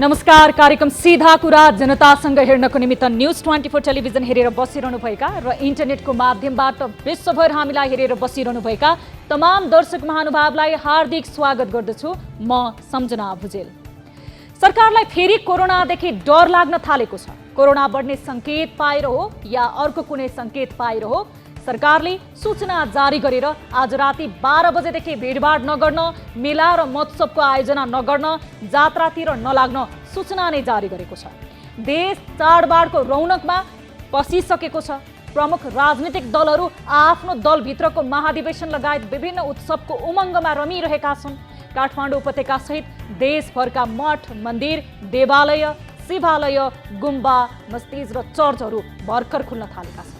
नमस्कार। कार्यक्रम सीधा कुरा जनतासँग हेर्नको निमित्त न्यूज 24 टेलिभिजन हेरेर बसिरहनुभएका र इन्टरनेटको माध्यमबाट विश्वभर हामीलाई हेरेर बसिरहनुभएका तमाम दर्शक महानुभावलाई हार्दिक स्वागत गर्दछु। म सम्झना भुजेल। सरकारलाई फेरि कोरोनादेखि डर लाग्न थालेको छ। कोरोना बढ्ने संकेत पाएर हो या अर्को कुनै संकेत पाएर हो, सरकारले सूचना जारी गरेर आज राति 12 बजेदेखि भिडभाड नगर्न, मेला र महोत्सवको आयोजना नगर्न, जात्रातिर नलाग्न सूचना नै जारी गरेको छ। देश चाडबाडको रौनकमा पसिसकेको छ। प्रमुख राजनीतिक दलहरू आफ्नो दलभित्रको महाधिवेशन लगायत विभिन्न उत्सवको उमङ्गमा रमिरहेका छन्। काठमाडौँ उपत्यका सहित देशभरका मठ, मन्दिर, देवालय, शिवालय, गुम्बा, मस्जिद र चर्चहरू भर्खर खुल्न थालेका छन्।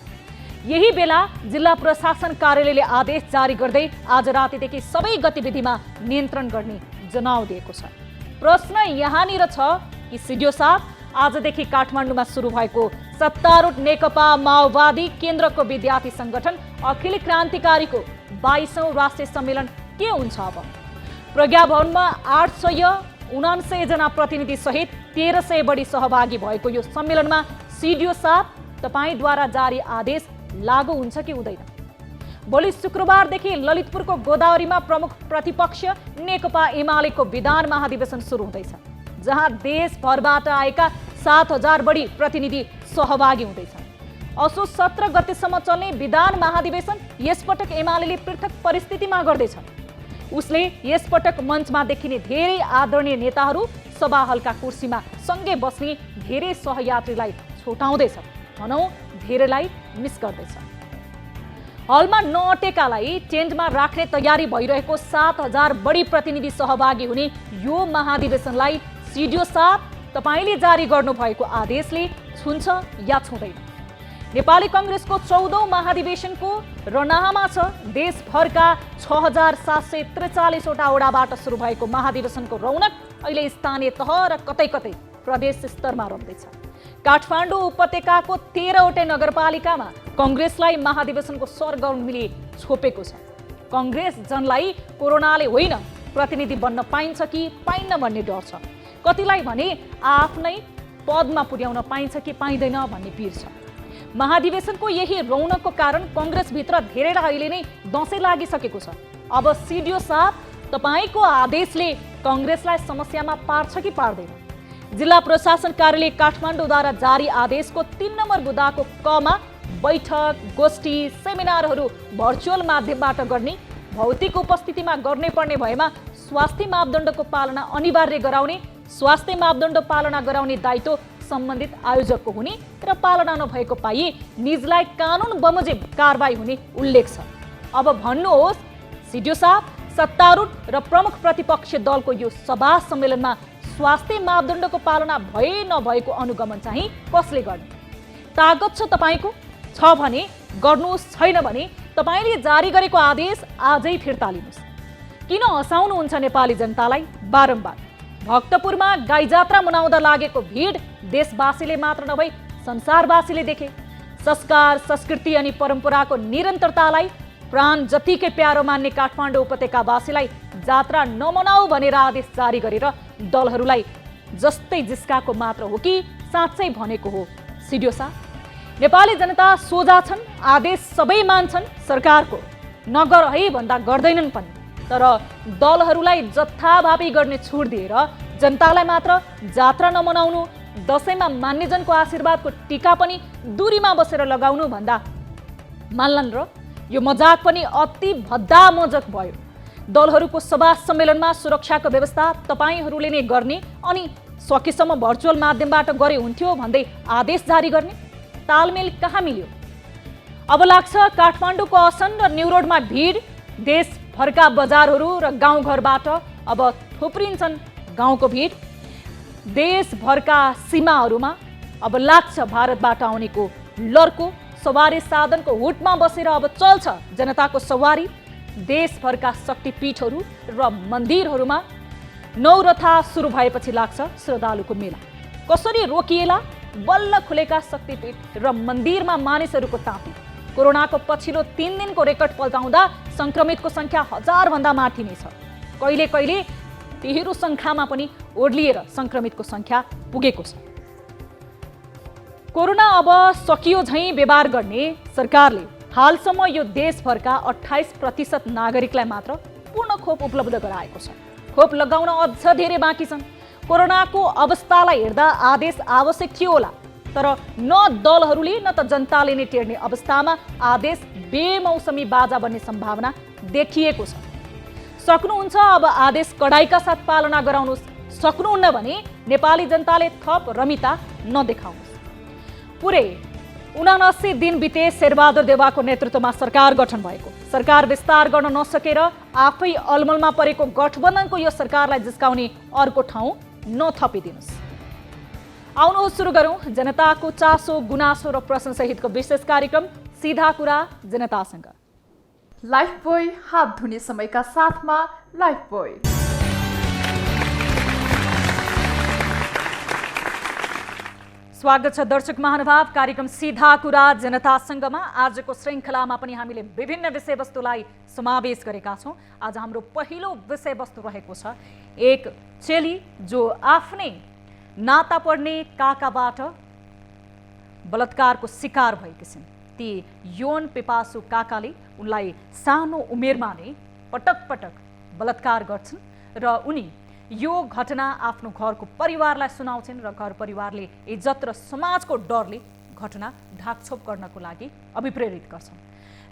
यही बेला जिल्ला प्रशासन कार्यालयले आदेश जारी गर्दै आज रातिदेखि सबै गतिविधिमा नियन्त्रण गर्ने जनाउँदिएको छ। प्रश्न यहाँनिर छ कि सिडिओ साहब, आजदेखि काठमाडौँमा सुरु भएको सत्तारूढ नेकपा माओवादी केन्द्रको विद्यार्थी संगठन अखिल क्रान्तिकारीको 22औं राष्ट्रिय सम्मेलन के हुन्छ? अब प्रज्ञा भवनमा 879 जना प्रतिनिधि सहित 1300 बढी सहभागी भएको यो सम्मेलनमा सिडिओ साहब, तपाईद्वारा जारी आदेश लागू हुन्छ कि हुँदैन? भोलि शुक्रबारदेखि ललितपुरको गोदावरीमा प्रमुख प्रतिपक्ष नेकपा एमालेको विधान महाधिवेशन सुरु हुँदैछ, जहाँ देशभरबाट आएका 7000 बढी प्रतिनिधि सहभागी हुँदैछन्। असो 17 गतेसम्म चल्ने विधान महाधिवेशन यसपटक एमालेले पृथक परिस्थितिमा गर्दैछ। उसले यसपटक मञ्चमा देखिने धेरै आदरणीय नेताहरू सभा हलका कुर्सीमा सँगै बस्ने धेरै सहयात्रीलाई छुटाउँदैछ, भनौँ धेरैलाई मिस गर्दैछ। हलमा नअटेकालाई टेन्टमा राख्ने तयारी भइरहेको 7000 बढी प्रतिनिधि सहभागी हुने यो महाधिवेशनलाई सिडिओ साहब, तपाईले जारी गर्नुभएको आदेशले छुन्छ या छुँदैन? नेपाली कांग्रेसको 14औं महाधिवेशनको रनाहामा छ। देशभरका 6743 वटा ओडाबाट सुरु भएको महाधिवेशनको रौनक अहिले स्थानीय तह र कतै कतै प्रदेश स्तरमा रम्दैछ। काठमाडौँ उपत्यकाको 13वटै नगरपालिकामा कांग्रेसलाई महाधिवेशनको सरगर्मीले छोपेको छ। कांग्रेस जनलाई कोरोनाले होइन प्रतिनिधि बन्न पाइन्छ कि पाइन्न भन्ने डर छ। कतिलाई भने आफ्नै पदमा पुर्याउन पाइन्छ कि पाइँदैन भन्ने पीर छ। महाधिवेशनको यही रौनकको कारण कांग्रेसभित्र धेरैलाई अहिले नै दसैँ लागिसकेको छ। अब सिडिओ साहब, तपाईको आदेशले कांग्रेसलाई समस्यामा पार्छ कि पार्दैन? जिल्ला प्रशासन कार्यालय काठमाडौँद्वारा जारी आदेशको 3 नम्बर बुदाको कमा बैठक, गोष्ठी, सेमिनारहरू भर्चुअल माध्यमबाट गर्ने, भौतिक उपस्थितिमा गर्ने पर्ने भएमा स्वास्थ्य मापदण्डको पालना अनिवार्य गराउने, स्वास्थ्य मापदण्ड पालना गराउने दायित्व सम्बन्धित आयोजकको हुने र पालना नभएको पाइए निजलाई कानुन बमोजिम कारबाही हुने उल्लेख छ। अब भन्नुहोस् सिडिओ साहब, सत्तारूढ र प्रमुख प्रतिपक्ष दलको यो सभा सम्मेलनमा स्वास्थ्य मापदण्डको पालना भए नभएको अनुगमन चाहिँ कसले गर्ने? तागत छ तपाईको? छ भने गर्नुहोस्, छैन भने तपाईले जारी गरेको आदेश आजै फिर्ता लिनुहोस्। किन हँसाउनुहुन्छ नेपाली जनतालाई बारम्बार? भक्तपुरमा गाई जात्रा मनाउँदा लागेको भिड देशवासीले मात्र नभई संसारवासीले देखे। संस्कार, संस्कृति अनि परम्पराको निरन्तरतालाई प्राण जतिकै प्यारो मान्ने काठमाडौँ उपत्यकावासीलाई जात्रा नमनाऊ भनेर आदेश जारी गरेर दलहरूलाई जस्तै जिस्काको मात्र हो कि साँच्चै भनेको हो? सिडिओ साहब, नेपाली जनता सोझा छन्, आदेश सबै मान्छन् सरकारको, नगर है भन्दा गर्दैनन् पनि। तर दलहरूलाई जथाभावी गर्ने छुट दिएर जनतालाई मात्र जात्रा नमनाउनु, दसैँमा मान्यजनको आशीर्वादको टीका पनि दूरीमा बसेर लगाउनु भन्दा मान्लान् र? यो मजाक पनि अति भद्दा मजाक भयो। दलहरूको सभा सम्मेलनमा सुरक्षाको व्यवस्था तपाईहरूले नै गर्ने अनि सकेसम्म भर्चुअल माध्यमबाट गरे हुन्थ्यो भन्दै आदेश जारी गर्ने तालमेल कहाँ मिल्यो? अब लाग्छ काठमाडौँको असन र न्यू रोडमा भिड, देशभरका बजारहरू र गाउँघरबाट अब थुप्रिन्छन् गाउँको भिड। देशभरका सीमाहरूमा अब लाग्छ भारतबाट आउनेको लर्को, सवारी साधनको हुटमा बसेर अब चल्छ जनताको सवारी। देशभरका शक्तिपीठहरू र मन्दिरहरूमा नौरथा सुरु भएपछि लाग्छ श्रद्धालुको मेला। कसरी रोकिएला? बल्ल खुलेका शक्तिपीठ र मन्दिरमा मानिसहरूको तापी। कोरोनाको पछिल्लो 3 दिनको रेकर्ड पल्टाउँदा संक्रमितको संख्या 1000 भन्दा माथि नै छ। कहिले कहिले तेह्रो सङ्ख्यामा पनि ओर्लिएर सङ्क्रमितको सङ्ख्या पुगेको छ। कोरोना अब सकियो झैँ व्यवहार गर्ने सरकारले हालसम्म यो देशभरका 28% नागरिकलाई मात्र पूर्ण खोप उपलब्ध गराएको छ। खोप लगाउन अझ धेरै बाँकी छन्। कोरोनाको अवस्थालाई हेर्दा आदेश आवश्यक थियो होला, तर न दलहरूले न त जनताले नै टेर्ने अवस्थामा आदेश बेमौसमी बाजा बन्ने सम्भावना देखिएको छ। सक्नुहुन्छ अब आदेश कडाइका साथ पालना गराउनुहोस्, सक्नुहुन्न भने नेपाली जनताले थप रमिता नदेखाउनुहोस्। पुरै 79 दिन बिते शेरबहादुर देउवाको नेतृत्वमा सरकार गठन भएको। सरकार विस्तार गर्न नसकेर आफै अलमलमा परेको गठबन्धनको यो सरकारलाई जिस्काउने अर्को ठाउँ नथपिदिनुहोस्। आउनुहोस् सुरु गरौँ जनताको चासो गुनासो र प्रश्न सहितको विशेष कार्यक्रम सीधा कुरा जनतासँग। लाइफबोय हात धुने समयका साथमा लाइफबोय। स्वागत छ दर्शक महानुभाव कार्यक्रम सीधा कुरा जनतासँगमा। आजको श्रृङ्खलामा पनि हामीले विभिन्न विषयवस्तुलाई समावेश गरेका छौँ। आज हाम्रो पहिलो विषयवस्तु रहेको छ एक चेली जो आफ्नै नाता पर्ने काकाबाट बलात्कारको शिकार भएकी छिन्। ती यौन पिपासु काकाले उनलाई सानो उमेरमा नै पटक पटक बलात्कार गर्छन् र उनी यो घटना आफ्नो घरको परिवारलाई सुनाउँछन् र घर परिवारले इज्जत र समाजको डरले घटना ढाकछोप गर्नको लागि अभिप्रेरित गर्छन्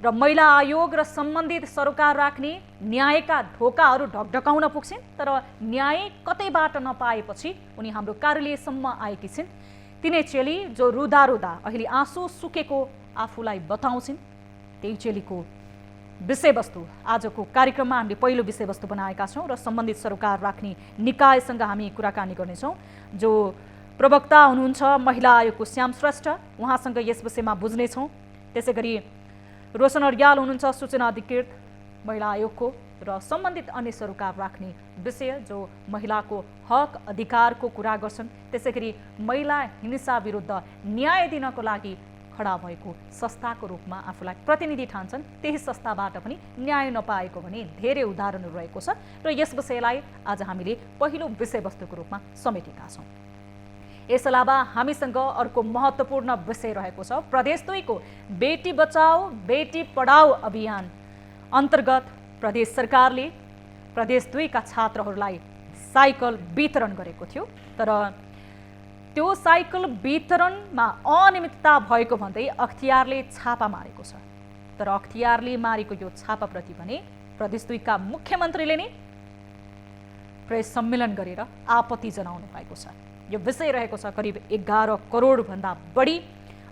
र महिला आयोग र सम्बन्धित सरोकार राख्ने न्यायका ढोकाहरू ढकढकाउन पुग्छन्। तर न्याय कतैबाट नपाएपछि उनी हाम्रो कार्यालयसम्म आएकी छिन्। तिनै चेली जो रुदा रुदा अहिले आँसु सुकेको आफूलाई बताउँछिन्। त्यही चेलीको विषयवस्तु आजको कार्यक्रममा हामीले पहिलो विषयवस्तु बनाएका छौँ र सम्बन्धित सरोकार राख्ने निकायसँग हामी कुराकानी गर्नेछौँ। जो प्रवक्ता हुनुहुन्छ महिला आयोगको श्याम श्रेष्ठ, उहाँसँग यस विषयमा बुझ्नेछौँ। त्यसै गरी रोशन अर्याल हुनुहुन्छ सूचना अधिकृत महिला आयोगको र सम्बन्धित अन्य सरोकार राख्ने विषय जो महिलाको हक अधिकारको कुरा गर्छन्। त्यसै गरी महिला हिंसा विरुद्ध न्याय दिनको लागि खडा भएको संस्थाको रूपमा आफूलाई प्रतिनिधि ठान्छन्। त्यही संस्थाबाट पनि न्याय नपाएको भने धेरै उदाहरणहरू रहेको छ र यस विषयलाई आज हामीले पहिलो विषयवस्तुको रूपमा समेटेका छौँ। यस अलावा हामीसँग अर्को महत्त्वपूर्ण विषय रहेको छ प्रदेश 2 को बेटी बचाओ बेटी पढाओ अभियान अन्तर्गत प्रदेश सरकारले प्रदेश 2 का छात्रहरूलाई साइकल वितरण गरेको थियो। तर त्यो साइकल वितरणमा अनियमितता भएको भन्दै अख्तियारले छापा मारेको छ। तर अख्तियारले मारेको यो छापाप्रति भने प्रदेश 2 का मुख्यमन्त्रीले नै प्रेस सम्मेलन गरेर आपत्ति जनाउनु भएको छ। यो विषय रहेको छ करिब 11 करोड भन्दा बढी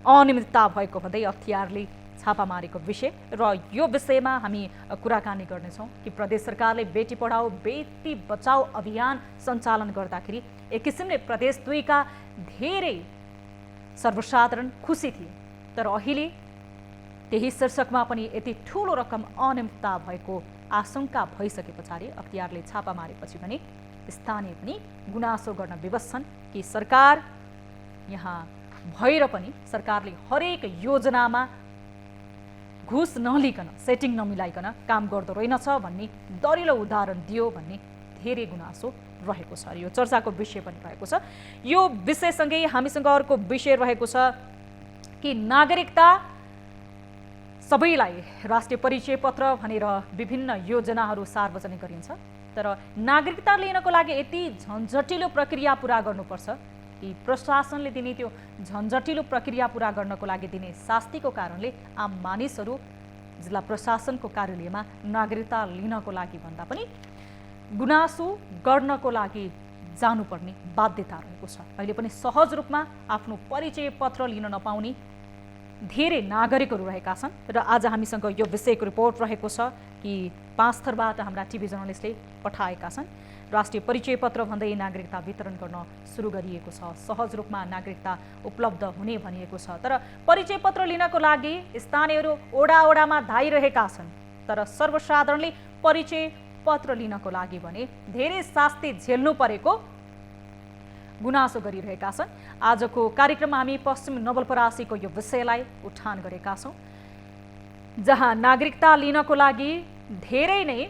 अनियमितता भएको भन्दै अख्तियारले छापा मारेको विषय र यो विषयमा हामी कुराकानी गर्नेछौँ कि प्रदेश सरकारले बेटी पढाओ बेटी बचाओ अभियान सञ्चालन गर्दाखेरि एक किसिमले प्रदेश 2 का धेरै सर्वसाधारण खुसी थिए। तर अहिले त्यही शीर्षकमा पनि यति ठुलो रकम अनियमितता भएको आशंका भइसके पछाडि अख्तियारले छापा मारेपछि भने स्थानीय पनि गुनासो गर्न विवश छन् कि सरकार यहाँ भएर पनि सरकारले हरेक योजनामा घुस नलिकन सेटिङ नमिलाइकन काम गर्दो रहेनछ भन्ने दरिलो उदाहरण दियो भन्ने धेरै गुनासो रहेको छ। यो चर्चाको विषय पनि रहेको छ। यो विषयसँगै हामीसँग अर्को विषय रहेको छ कि नागरिकता सबैलाई राष्ट्रिय परिचय पत्र भनेर विभिन्न योजनाहरू सार्वजनिक गरिन्छ। तर नागरिकता लिनको लागि यति झन्झटिलो प्रक्रिया पुरा गर्नुपर्छ कि प्रशासनले दिने त्यो झन्झटिलो प्रक्रिया पुरा गर्नको लागि दिने शास्तिको कारणले आम मानिसहरू जिल्ला प्रशासनको कार्यालयमा नागरिकता लिनको लागि भन्दा पनि गुनासो गर्नको लागि जानुपर्ने बाध्यता रहेको छ। अहिले पनि सहज रूपमा आफ्नो परिचय पत्र लिन नपाउने धेरै नागरिकहरू रहेका छन् र आज हामीसँग यो विषयको रिपोर्ट रहेको छ कि 5 थरबाट हाम्रा टिभी जर्नलिस्टले पठाएका छन्। राष्ट्रिय परिचय पत्र भन्दै नागरिकता वितरण गर्न सुरु गरिएको छ। सहज रूपमा नागरिकता उपलब्ध हुने भनिएको छ। तर परिचय पत्र लिनको लागि स्थानीयहरू ओडा ओडामा धाइरहेका छन्। तर सर्वसाधारणले परिचय पत्र लिनको लागि भने धेरै शास्ति झेल्नु परेको गुनासो गरिरहेका छन्। आजको कार्यक्रममा हामी पश्चिम नवलपरासीको यो विषयलाई उठान गरेका छौँ, जहाँ नागरिकता लिनको लागि धेरै नै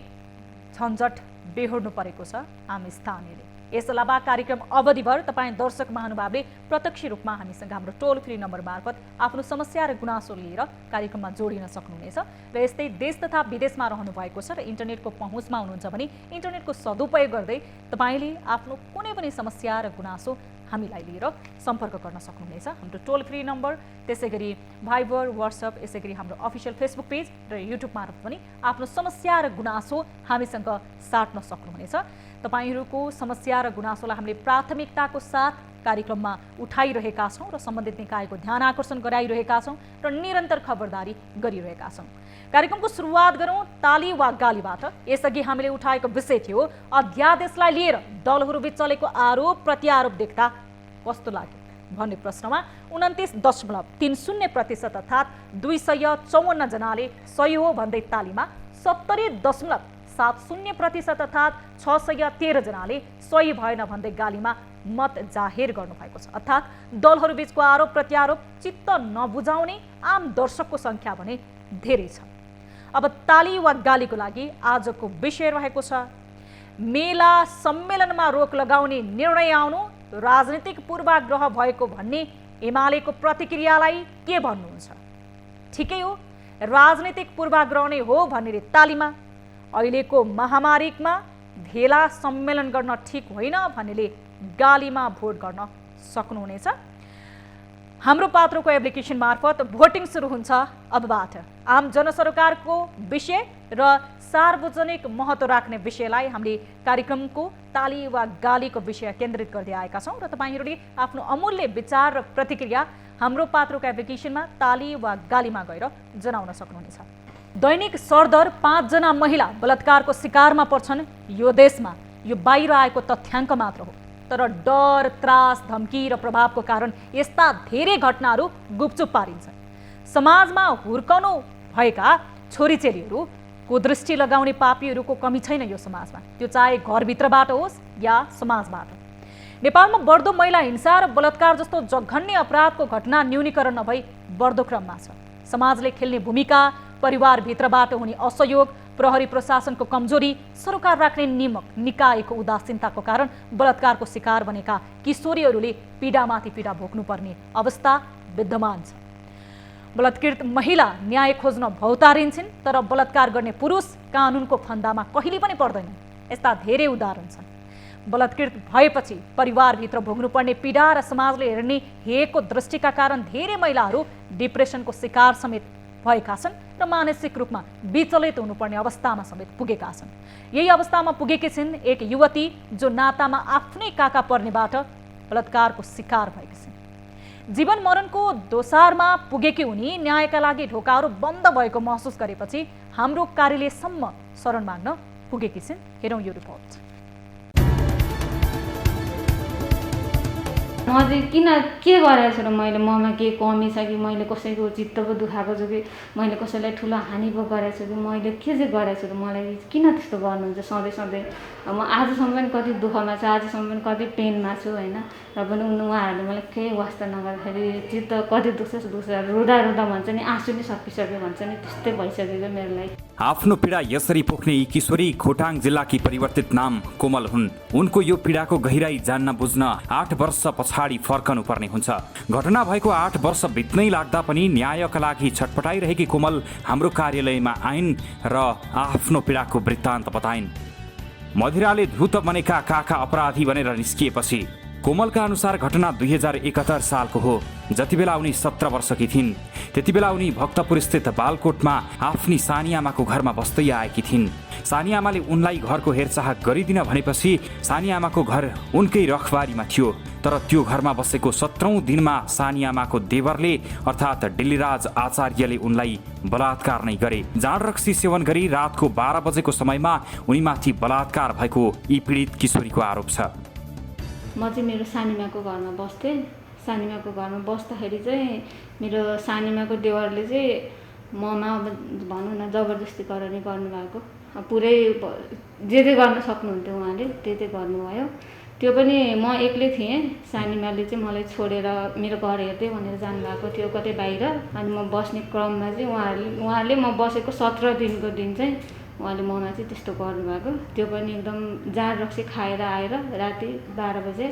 झन्झट बेहोर्नु परेको छ हामी स्थानीयले। यस अलावा कार्यक्रम अवधिभर तपाईँ दर्शक महानुभावले प्रत्यक्ष रूपमा हामीसँग हाम्रो टोल फ्री नम्बर मार्फत आफ्नो समस्या र गुनासो लिएर कार्यक्रममा जोडिन सक्नुहुनेछ। र यस्तै देश तथा विदेशमा रहनु भएको छ र इन्टरनेटको पहुँचमा हुनुहुन्छ भने इन्टरनेटको सदुपयोग गर्दै तपाईँले आफ्नो कुनै पनि समस्या र गुनासो हामीलाई लिएर सम्पर्क गर्न सक्नुहुनेछ। हाम्रो टोल फ्री नम्बर, त्यसै गरी भाइबर, वाट्सएप, यसै गरी हाम्रो अफिसियल फेसबुक पेज र युट्युब मार्फत पनि आफ्नो समस्या र गुनासो हामीसँग साट्न सक्नुहुनेछ। तपाईहरूको समस्या र गुनासोलाई हामीले प्राथमिकताको साथ कार्यक्रममा उठाइरहेका छौँ र सम्बन्धित निकायको ध्यान आकर्षण गराइरहेका छौँ र निरन्तर खबरदारी गरिरहेका छौँ। कार्यक्रमको सुरुवात गरौँ ताली वा गालीबाट। यसअघि हामीले उठाएको विषय थियो अध्यादेशलाई लिएर दलहरूबीच चलेको आरोप प्रत्यारोप देख्दा कस्तो लाग्यो भन्ने प्रश्नमा 29.30% अर्थात् 254 जनाले सही हो भन्दै तालीमा, 70.70% अर्थात् 613 जनाले सही भएन भन्दै गालीमा मत जाहेर गर्नुभएको छ। अर्थात् दलहरूबीचको आरोप प्रत्यारोप चित्त नबुझाउने आम दर्शकको सङ्ख्या भने धेरै छ। अब ताली वा गालीको लागि आजको विषय रहेको छ मेला सम्मेलनमा रोक लगाउने निर्णय आउनु राजनीतिक पूर्वाग्रह भएको भन्ने एमालेको प्रतिक्रियालाई के भन्नुहुन्छ? ठिकै हो, राजनीतिक पूर्वाग्रह नै हो भन्ने तालीमा, अहिलेको महामारीमा भेला सम्मेलन गर्न ठिक होइन भन्नेले गालीमा भोट गर्न सक्नुहुनेछ। हाम्रो पात्रोको एप्लिकेसन मार्फत भोटिङ सुरु हुन्छ अबबाट। आम जनसरोकारको विषय र सार्वजनिक महत्त्व राख्ने विषयलाई हामीले कार्यक्रमको ताली वा गालीको विषय केन्द्रित गर्दै आएका छौँ र तपाईँहरूले आफ्नो अमूल्य विचार र प्रतिक्रिया हाम्रो पात्रोको एप्लिकेसनमा ताली वा गालीमा गएर जनाउन सक्नुहुनेछ। दैनिक सरदर 5 जना महिला बलात्कारको शिकारमा पर्छन् यो देशमा। यो बाहिर आएको तथ्याङ्क मात्र हो, तर डर, त्रास, धम्की र प्रभावको कारण यस्ता धेरै घटनाहरू गुपचुप पारिन्छन्। समाजमा हुर्कनु भएका छोरीचेलीहरू कुदृष्टि लगाउने पापीहरूको कमी छैन यो समाजमा, त्यो चाहे घरभित्रबाट होस् या समाजबाट। नेपालमा बढ्दो महिला हिंसा र बलात्कार जस्तो जघन्य अपराधको घटना न्यूनीकरण नभई बढ्दो क्रममा छ। समाजले खेल्ने भूमिका, परिवारभित्रबाट हुने असहयोग, प्रहरी प्रशासनको कमजोरी, सरकार राख्ने निकायको उदासीनताको कारण बलात्कारको शिकार बनेका किशोरीहरूले पीडामाथि पीडा भोग्नुपर्ने अवस्था विद्यमान छ। बलात्कृत महिला न्याय खोज्न भौतारिन्छन्, तर बलात्कार गर्ने पुरुष कानुनको फन्दामा कहिले पनि पर्दैनन्। यस्ता धेरै उदाहरण छन्। बलात्कृत भएपछि परिवारभित्र भोग्नुपर्ने पीडा र समाजले हेर्ने हेको दृष्टिका कारण धेरै महिलाहरू डिप्रेसनको शिकार समेत भएका छन् र मानसिक रूपमा विचलित हुनुपर्ने अवस्थामा समेत पुगेका छन्। यही अवस्थामा पुगेकी छिन् एक युवती जो नातामा आफ्नै काका पर्नेबाट बलात्कारको शिकार भएकी छिन्। जीवन मरणको दोसारमा पुगेकी उनी न्यायका लागि ढोकाहरू बन्द भएको महसुस गरेपछि हाम्रो कार्यालयसम्म शरण माग्न पुगेकी छिन्। हेरौँ यो रिपोर्ट। म चाहिँ किन के गरेको छु र मैले ममा के कमी छ कि मैले कसैको चित्त पो दुखाएको छु कि मैले कसैलाई ठुलो हानि पो गरेको छु कि मैले के चाहिँ गरेको छु र मलाई किन त्यस्तो गर्नुहुन्छ सधैँ सधैँ। म आजसम्म पनि कति दुःखमा छु, आजसम्म पनि कति पेनमा छु होइन, र पनि उहाँहरूले मलाई केही वास्ता नगर्दाखेरि चित्त कति दुख्छ रुँदा रुँदा भन्छ नि आँसु नै सकिसक्यो भन्छ नि, त्यस्तै भइसकेको मेरो लागि। आफ्नो पीडा यसरी पोख्ने यी किशोरी खोटाङ जिल्लाकी परिवर्तित नाम कोमल हुन्। उनको यो पीडाको गहिराई जान्न बुझ्न 8 वर्ष पछाडि फर्कनु पर्ने हुन्छ। घटना भएको 8 वर्ष बित्नै लाग्दा पनि न्यायका लागि छटपटाइरहेकी कोमल हाम्रो कार्यालयमा आइन् र आफ्नो पीडाको वृत्तान्त बताइन्। मधिराले धुत बनेका काका अपराधी भनेर निस्किएपछि कोमलका अनुसार घटना 2071 सालको हो। जति बेला उनी 17 वर्षकी थिइन् त्यति बेला उनी भक्तपुर स्थित बालकोटमा आफ्नी सानी आमाको घरमा बस्दै आएकी थिइन्। सानी आमाले उनलाई घरको हेरचाह गरिदिन भनेपछि सानी आमाको घर उनकै रखबारीमा थियो, तर त्यो घरमा बसेको 17औं दिनमा सानी आमाको देवरले अर्थात् डिल्लीराज आचार्यले उनलाई बलात्कार नै गरे। जाँड रक्सी सेवन गरी रातको 12 बजेको समयमा उनीमाथि बलात्कार भएको यी पीडित किशोरीको आरोप छ। म चाहिँ मेरो सानीमाको घरमा बस्थेँ। सानीमाको घरमा बस्दाखेरि चाहिँ मेरो सानीमाको देवरले चाहिँ ममा भनौँ न जबरजस्ती गर्ने गर्नुभएको। पुरै जे गर्न सक्नुहुन्थ्यो उहाँले त्यही गर्नुभयो। त्यो पनि म एक्लै थिएँ। सानीमाले चाहिँ मलाई छोडेर मेरो घर हेर्दै भनेर जानुभएको थियो कतै बाहिर। अनि म बस्ने क्रममा चाहिँ उहाँहरूले म बसेको 17 दिनको दिन चाहिँ उहाँले ममा चाहिँ त्यस्तो गर्नुभएको। त्यो पनि एकदम जाँड रक्सी खाएर आएर राति 12 बजे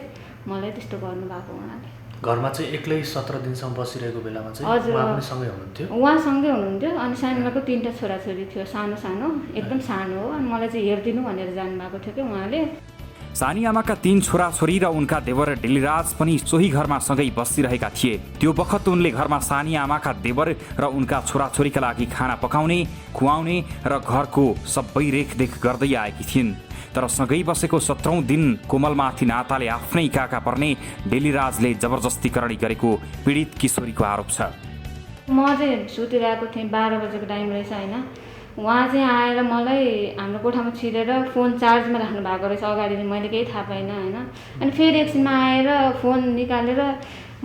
मलाई त्यस्तो गर्नुभएको उहाँले। घरमा चाहिँ एक्लै 17 दिनसम्म बसिरहेको बेलामा चाहिँ हजुर, उहाँ पनि सँगै हुनुहुन्थ्यो? उहाँसँगै हुनुहुन्थ्यो। अनि सानोमाको 3टा छोराछोरी थियो, सानो सानो एकदम सानो हो। अनि मलाई चाहिँ हेरिदिनु भनेर जानुभएको थियो कि उहाँले। सानी आमाका 3 छोराछोरी र उनका देवर डेलीराज पनि सोही घरमा सँगै बसिरहेका थिए। त्यो बखत उनले घरमा सानी आमाका देवर र उनका छोराछोरीका लागि खाना पकाउने, खुवाउने र घरको सबै रेखदेख गर्दै आएकी थिइन्। तर सँगै बसेको 17औं दिन कोमलमाथि नाताले आफ्नै काका पर्ने डेलीराजले जबरजस्ती करणी गरेको पीडित किशोरीको आरोप छ। म चाहिँ सुतिरहेको थिएँ, 12 बजेको टाइम रहेछ होइन। उहाँ चाहिँ आएर मलाई हाम्रो कोठामा छिरेर फोन चार्जमा राख्नु भएको रहेछ अगाडि, मैले केही थाहा पाइनँ होइन। अनि फेरि एकछिनमा आएर फोन निकालेर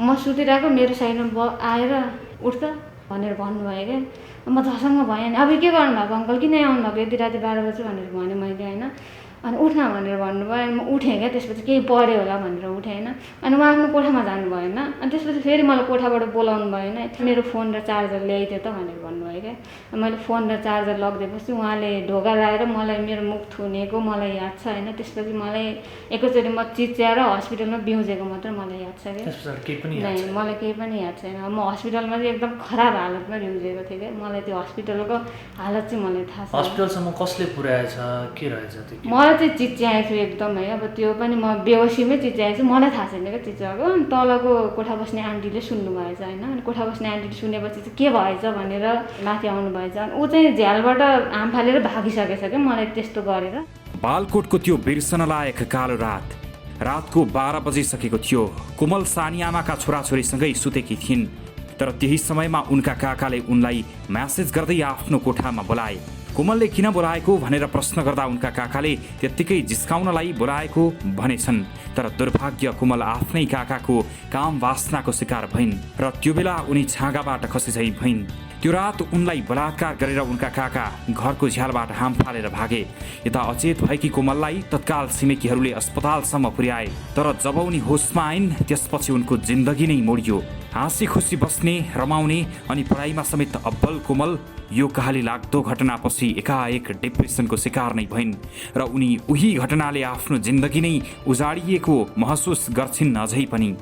म सुतिरहेको मेरो साइडमा आएर उठ भनेर भन्नुभयो क्या। म झसङ्ग भएँ। अब के गर्नुभएको अङ्कल, किन आउनुभएको यति राति 12 बजे भनेर भने मैले होइन। अनि उठ्न भनेर भन्नुभयो। अनि म उठेँ क्या, त्यसपछि केही पऱ्यो होला भनेर उठेँ होइन। अनि उहाँ आफ्नो कोठामा जानु भएन। अनि त्यसपछि फेरि मलाई कोठाबाट बोलाउनु भएन, मेरो फोन र चार्जर ल्याइदियो त भनेर भन्नुभयो क्या। मैले फोन र चार्जर लगिदिएपछि उहाँले ढोका लगाएर मलाई मेरो मुख थुनेको मलाई याद छ होइन। त्यसपछि मलाई एकैचोटि म चिच्याएर हस्पिटलमा बिउजेको मात्र मलाई याद छ क्या। मलाई केही पनि याद छैन। म हस्पिटलमा चाहिँ एकदम खराब हालतमा बिउजेको थिएँ क्या। मलाई त्यो हस्पिटलको हालत चाहिँ मलाई थाहा छ। हस्पिटलसम्म कसले पुर्याएछ, के रहेछ त्यो? मलाई चाहिँ चिच्याएको छु एकदम है। अब त्यो पनि म बेहोसीमै चिच्याएको छु, मलाई थाहा छैन क्या चिच्याएको। अनि तलको कोठा बस्ने आन्टीले सुन्नुभएछ होइन। अनि कोठा बस्ने आन्टीले सुनेपछि चाहिँ के भएछ भनेर माथि आउनु भएछ। अनि ऊ चाहिँ झ्यालबाट हाम फालेर भागिसकेछ क्या मलाई त्यस्तो गरेर। बालकोटको त्यो बिर्सन लायक कालो रातको 12 बजिसकेको थियो। कोमल सानी आमाका छोराछोरीसँगै सुतेकी थिइन्। तर त्यही समयमा उनका काकाले उनलाई म्यासेज गर्दै आफ्नो कोठामा बोलाए। कोमलले किन बोलाएको भनेर प्रश्न गर्दा उनका काकाले त्यत्तिकै जिस्काउनलाई बोलाएको भनेछन्। तर दुर्भाग्य कोमल आफ्नै काकाको काम वासनाको शिकार भइन् र त्यो बेला उनी छाँगाबाट खसिझै भइन्। त्यो रात उनलाई बलात्कार गरेर उनका काका घरको झ्यालबाट हाम फालेर भागे। यता अचेत भएकी कोमललाई तत्काल छिमेकीहरूले अस्पतालसम्म पुर्याए। तर जब उनी होसमा आइन् त्यसपछि उनको जिन्दगी नै मोडियो। हाँसी खुसी बस्ने, रमाउने अनि पढाइमा समेत अब्बल कोमल यो कहाली लाग्दो घटनापछि एकाएक डिप्रेसनको शिकार नै भइन् र उनी उही घटनाले आफ्नो जिन्दगी नै उजाडिएको महसुस गर्छिन् अझै पनि।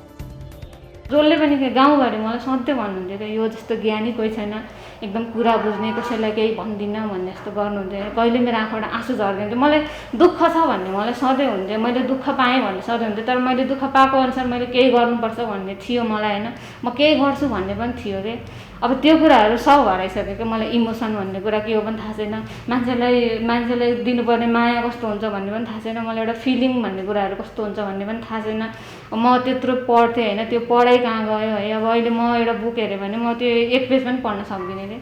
जसले पनि गाउँभरि मलाई सधैँ भन्नुहुन्थ्यो कि यो जस्तो ज्ञानी कोही छैन, एकदम कुरा बुझ्ने, कसैलाई केही भन्दिनँ भन्ने जस्तो गर्नुहुन्थ्यो। कहिले मेरो आँखाबाट आँसु झर्दिन्थ्यो। मलाई दुःख छ भन्ने मलाई सधैँ हुन्थ्यो, मैले दुःख पाएँ भन्ने सधैँ हुन्थ्यो। तर मैले दुःख पाएको अनुसार मैले केही गर्नुपर्छ भन्ने थियो मलाई होइन। म केही गर्छु भन्ने पनि थियो रे। अब त्यो कुराहरू सब हराइसक्यो क्या। मलाई इमोसन भन्ने कुरा के हो पनि थाहा छैन। मान्छेलाई दिनुपर्ने माया कस्तो हुन्छ भन्ने पनि थाहा छैन। मलाई एउटा फिलिङ भन्ने कुराहरू कस्तो हुन्छ भन्ने पनि थाहा छैन। म त्यत्रो पढ्थेँ होइन, त्यो पढाइ कहाँ गयो है। अब अहिले म एउटा बुक हेऱ्यो भने म त्यो 1 पेज पनि पढ्न सक्दिनँ कि।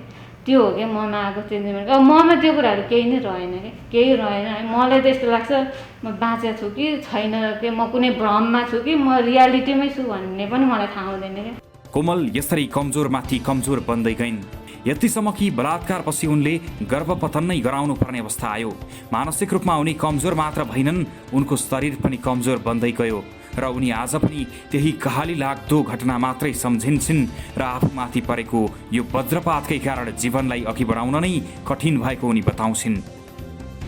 त्यो हो कि ममा आएको चेन्जमेन्ट। अब ममा त्यो कुराहरू केही नै रहेन कि, केही रहेन है। मलाई त यस्तो लाग्छ म बाँचेको छु कि छैन कि, म कुनै भ्रममा छु कि म रियालिटीमै छु भन्ने पनि मलाई थाहा हुँदैन कि। कोमल यसरी कमजोरमाथि कमजोर बन्दै गइन्। यतिसम्म कि बलात्कारपछि उनले गर्भपतन नै गराउनु पर्ने अवस्था आयो। मानसिक रूपमा उनी कमजोर मात्र भइनन्, उनको शरीर पनि कमजोर बन्दै गयो र उनी आज पनि त्यही कहाली लाग्दो घटना मात्रै सम्झिन्छन् र आफूमाथि परेको यो वज्रपातकै कारण जीवनलाई अघि बढाउन नै कठिन भएको उनी बताउँछिन्।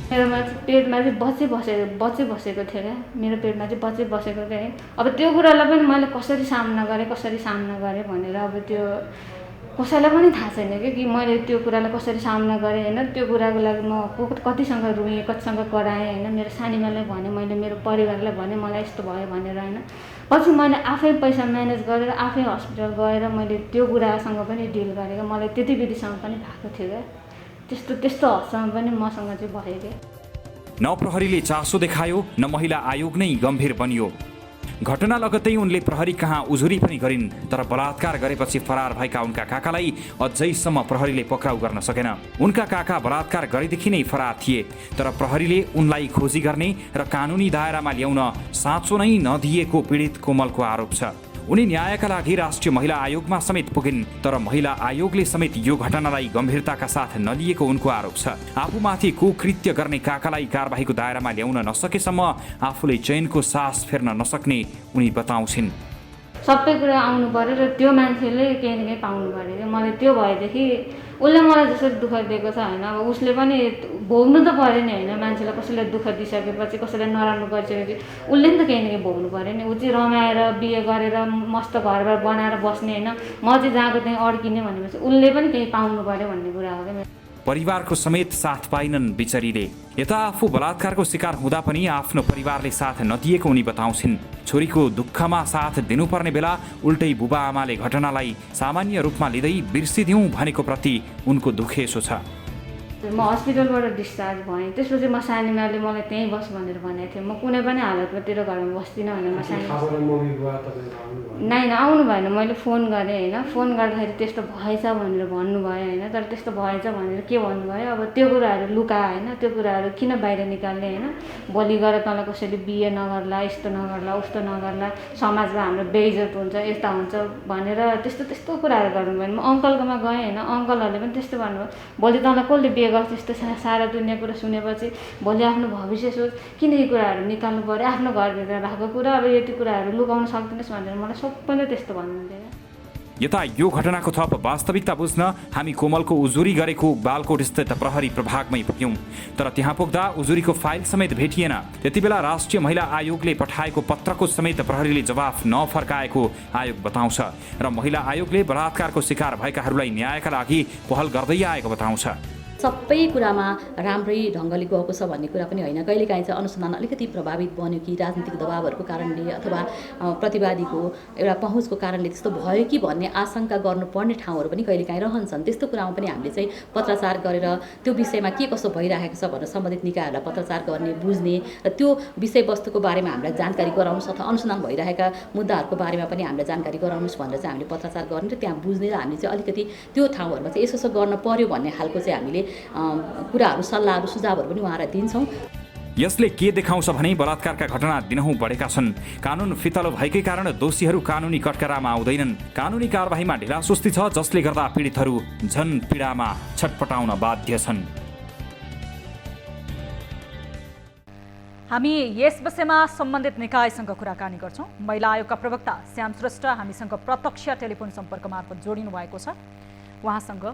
मेरोमा पेटमा चाहिँ बसेको थियो क्या। मेरो पेटमा चाहिँ बसेको थियो। अब त्यो कुरालाई पनि मैले कसरी सामना गरेँ भनेर अब त्यो कसैलाई पनि थाहा छैन कि मैले त्यो कुरालाई कसरी सामना गरेँ होइन। त्यो कुराको लागि म कतिसँग रुएँ, कतिसँग कराएँ होइन। मेरो सानीमालाई भने, मैले मेरो परिवारलाई भने मलाई यस्तो भयो भनेर होइन। पछि मैले आफै पैसा म्यानेज गरेर आफै हस्पिटल गएर मैले त्यो कुरासँग पनि डिल गरेँ। मलाई त्यति विधिसँग पनि भएको थियो क्या। त्यस्तो हदसम्म पनि मसँग चाहिँ भयो क्या। न प्रहरीले चासो देखायो, न महिला आयोग नै गम्भीर बनियो। घटना लगत्तै उनले प्रहरी कहाँ उजुरी पनि गरिन्। तर बलात्कार गरेपछि फरार भएका उनका काकालाई अझैसम्म प्रहरीले पक्राउ गर्न सकेन। उनका काका बलात्कार गरेदेखि नै फरार थिए। तर प्रहरीले उनलाई खोजी गर्ने र कानुनी दायरामा ल्याउन साँचो नै नदिएको पीडित कोमलको आरोप छ। उनी न्यायका लागि राष्ट्रिय महिला आयोगमा समेत पुगिन्। तर महिला आयोगले समेत यो घटनालाई गम्भीरताका साथ नलिएको उनको आरोप छ। आफूमाथि कुकृत्य गर्ने काकालाई कारबाहीको दायरामा ल्याउन नसकेसम्म आफूले चैनको सास फेर्न नसक्ने उनी बताउँछिन्। सबै कुरा आउनु पर्यो र त्यो मान्छेले केही न केही पाउनु पर्यो। मलाई त्यो भएदेखि उसले मलाई जसरी दुःख दिएको छ होइन, अब उसले पनि भोग्नु त पऱ्यो नि होइन। मान्छेलाई कसैलाई दुःख दिइसकेपछि, कसैलाई नराम्रो गरिसकेपछि उसले नि त केही न केही भोग्नु पऱ्यो नि। ऊ चाहिँ रमाएर बिहे गरेर मस्त घरबार बनाएर बस्ने होइन, म चाहिँ जहाँको त्यहीँ अड्किने भनेपछि उसले पनि केही पाउनु पऱ्यो भन्ने कुरा हो क्या। परिवारको समेत साथ पाइनन् बिचरीले। यता आफू बलात्कारको शिकार हुँदा पनि आफ्नो परिवारले साथ नदिएको उनी बताउँछिन्। छोरीको दुःखमा साथ दिनुपर्ने बेला उल्टै बुबा आमाले घटनालाई सामान्य रूपमा लिँदै बिर्सिदिउँ भनेको प्रति उनको दुखेसो छ। म हस्पिटलबाट डिस्चार्ज भएँ, त्यसपछि म सानीमाले मलाई त्यहीँ बस भनेर भनेको थियो। म कुनै पनि हालतमा तेरो घरमा बस्दिनँ भनेर म सानी नाइन आउनु भएन। मैले फोन गरेँ होइन, फोन गर्दाखेरि त्यस्तो भएछ भनेर भन्नुभयो होइन। तर त्यस्तो भएछ भनेर के भन्नुभयो, अब त्यो कुराहरू लुका होइन, त्यो कुराहरू किन बाहिर निकाल्ने होइन। भोलि गएर तँलाई कसैले बिहे नगर्ला, यस्तो नगर्ला, उस्तो नगर्ला, समाजमा हाम्रो बेइज्जत हुन्छ, यस्ता हुन्छ भनेर त्यस्तो कुराहरू गर्नुभयो। म अङ्कलकोमा गएँ होइन, अङ्कलहरूले पनि त्यस्तो भन्नुभयो। भोलि तँलाई कसले बिहे गर्छ यस्तो सारा दुनियाँ कुरा सुनेपछि भोलि आफ्नो भविष्य सोच, किन यी कुराहरू निकाल्नु पऱ्यो, आफ्नो घरभित्र भएको कुरा अब यति कुराहरू लुकाउन सक्दैनस् भनेर मलाई सबैले त्यस्तो भन्नुहुन्थ्यो। यता यो घटनाको थप वास्तविकता बुझ्न हामी कोमलको उजुरी गरेको बालकोट स्थित प्रहरी प्रभागमै पुग्यौं। तर त्यहाँ पुग्दा उजुरीको फाइल समेत भेटिएन। त्यति बेला राष्ट्रिय महिला आयोगले पठाएको पत्रको समेत प्रहरीले जवाफ नफर्काएको आयोग बताउँछ र महिला आयोगले बलात्कारको शिकार भएकाहरूलाई न्यायका लागि पहल गर्दै आएको बताउँछ। सबै कुरामा राम्रै ढङ्गले गएको छ भन्ने कुरा पनि होइन। कहिलेकाहीँ चाहिँ अनुसन्धान अलिकति प्रभावित बन्यो कि राजनीतिक दबावहरूको कारणले अथवा प्रतिवादीको एउटा पहुँचको कारणले त्यस्तो भयो कि भन्ने आशंका गर्नुपर्ने ठाउँहरू पनि कहिलेकाहीँ रहन्छन्। त्यस्तो कुरामा पनि हामीले चाहिँ पत्रचार गरेर त्यो विषयमा के कसो भइरहेको छ भनेर सम्बन्धित निकायहरूलाई पत्रचार गर्ने, बुझ्ने र त्यो विषयवस्तुको बारेमा हामीलाई जानकारी गराउनुहोस् अथवा अनुसन्धान भइरहेका मुद्दाहरूको बारेमा पनि हामीलाई जानकारी गराउनुहोस् भनेर चाहिँ हामीले पत्रचार गर्ने र त्यहाँ बुझ्ने र हामीले चाहिँ अलिकति त्यो ठाउँहरूमा चाहिँ यसो गर्न पर्यो भन्ने खालको चाहिँ हामीले कुराहरू, सल्लाहहरू, सुझावहरू पनि उहाँलाई दिन्छौँ। यसले के देखाउँछ भने बलात्कारका घटना दिनहुँ बढेका छन्। कानुन फितलो भएकै कारण दोषीहरू कानुनी कटकरामा आउँदैनन्। कानुनी कारबाहीमा ढिलासुस्ती छ, जसले गर्दा पीडितहरू झन पीडामा छटपटाउन बाध्य छन्। हामी यस विषयमा सम्बन्धित निकायसँग कुराकानी गर्छौँ। महिला आयोगका प्रवक्ता श्याम श्रेष्ठ हामीसँग प्रत्यक्ष टेलिफोन सम्पर्क मार्फत जोडिनु भएको छ। उहाँसँग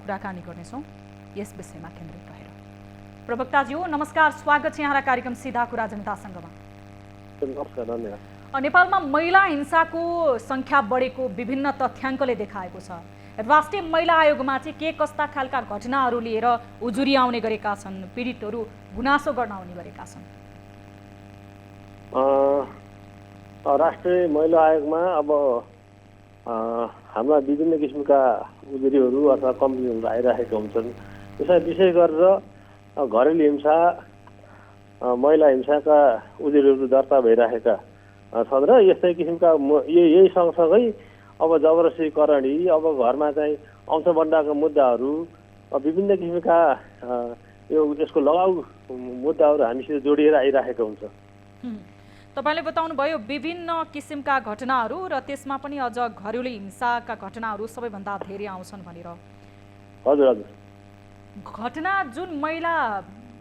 कुराकानी गर्नेछौँ यस विषयमा केन्द्रित रहेर। प्रवक्ताज्यू नमस्कार, स्वागत छ यहाँलाई कार्यक्रम सीधा कुरा जनतासँगमा। नमस्कार, धन्यवाद। नेपालमा महिला हिंसाको सङ्ख्या बढेको विभिन्न तथ्याङ्कले देखाएको छ। राष्ट्रिय महिला आयोगमा चाहिँ के कस्ता खालका घटनाहरू लिएर उजुरी आउने गरेका छन्, पीडितहरू गुनासो गर्न आउने गरेका छन्? राष्ट्रिय महिला आयोगमा अब हाम्रा विभिन्न किसिमका उजुरीहरू अथवा कम्प्लेनहरू आइरहेका हुन्छन्। यसलाई विशेष गरेर घरेलु हिंसा, महिला हिंसाका उजुरीहरू दर्ता भइरहेका छन् र यस्तै किसिमका यही सँगसँगै अब जबरजस्तीकरणी, अब घरमा चाहिँ अंशबन्डाका मुद्दाहरू, विभिन्न किसिमका यसको लगाउ मुद्दाहरू हामीसित जोडिएर आइरहेको हुन्छ। तपाईँले बताउनुभयो विभिन्न किसिमका घटनाहरू र त्यसमा पनि अझ घरेलु हिंसाका घटनाहरू सबैभन्दा धेरै आउँछन् भनेर। हजुर हजुर। घटना जुन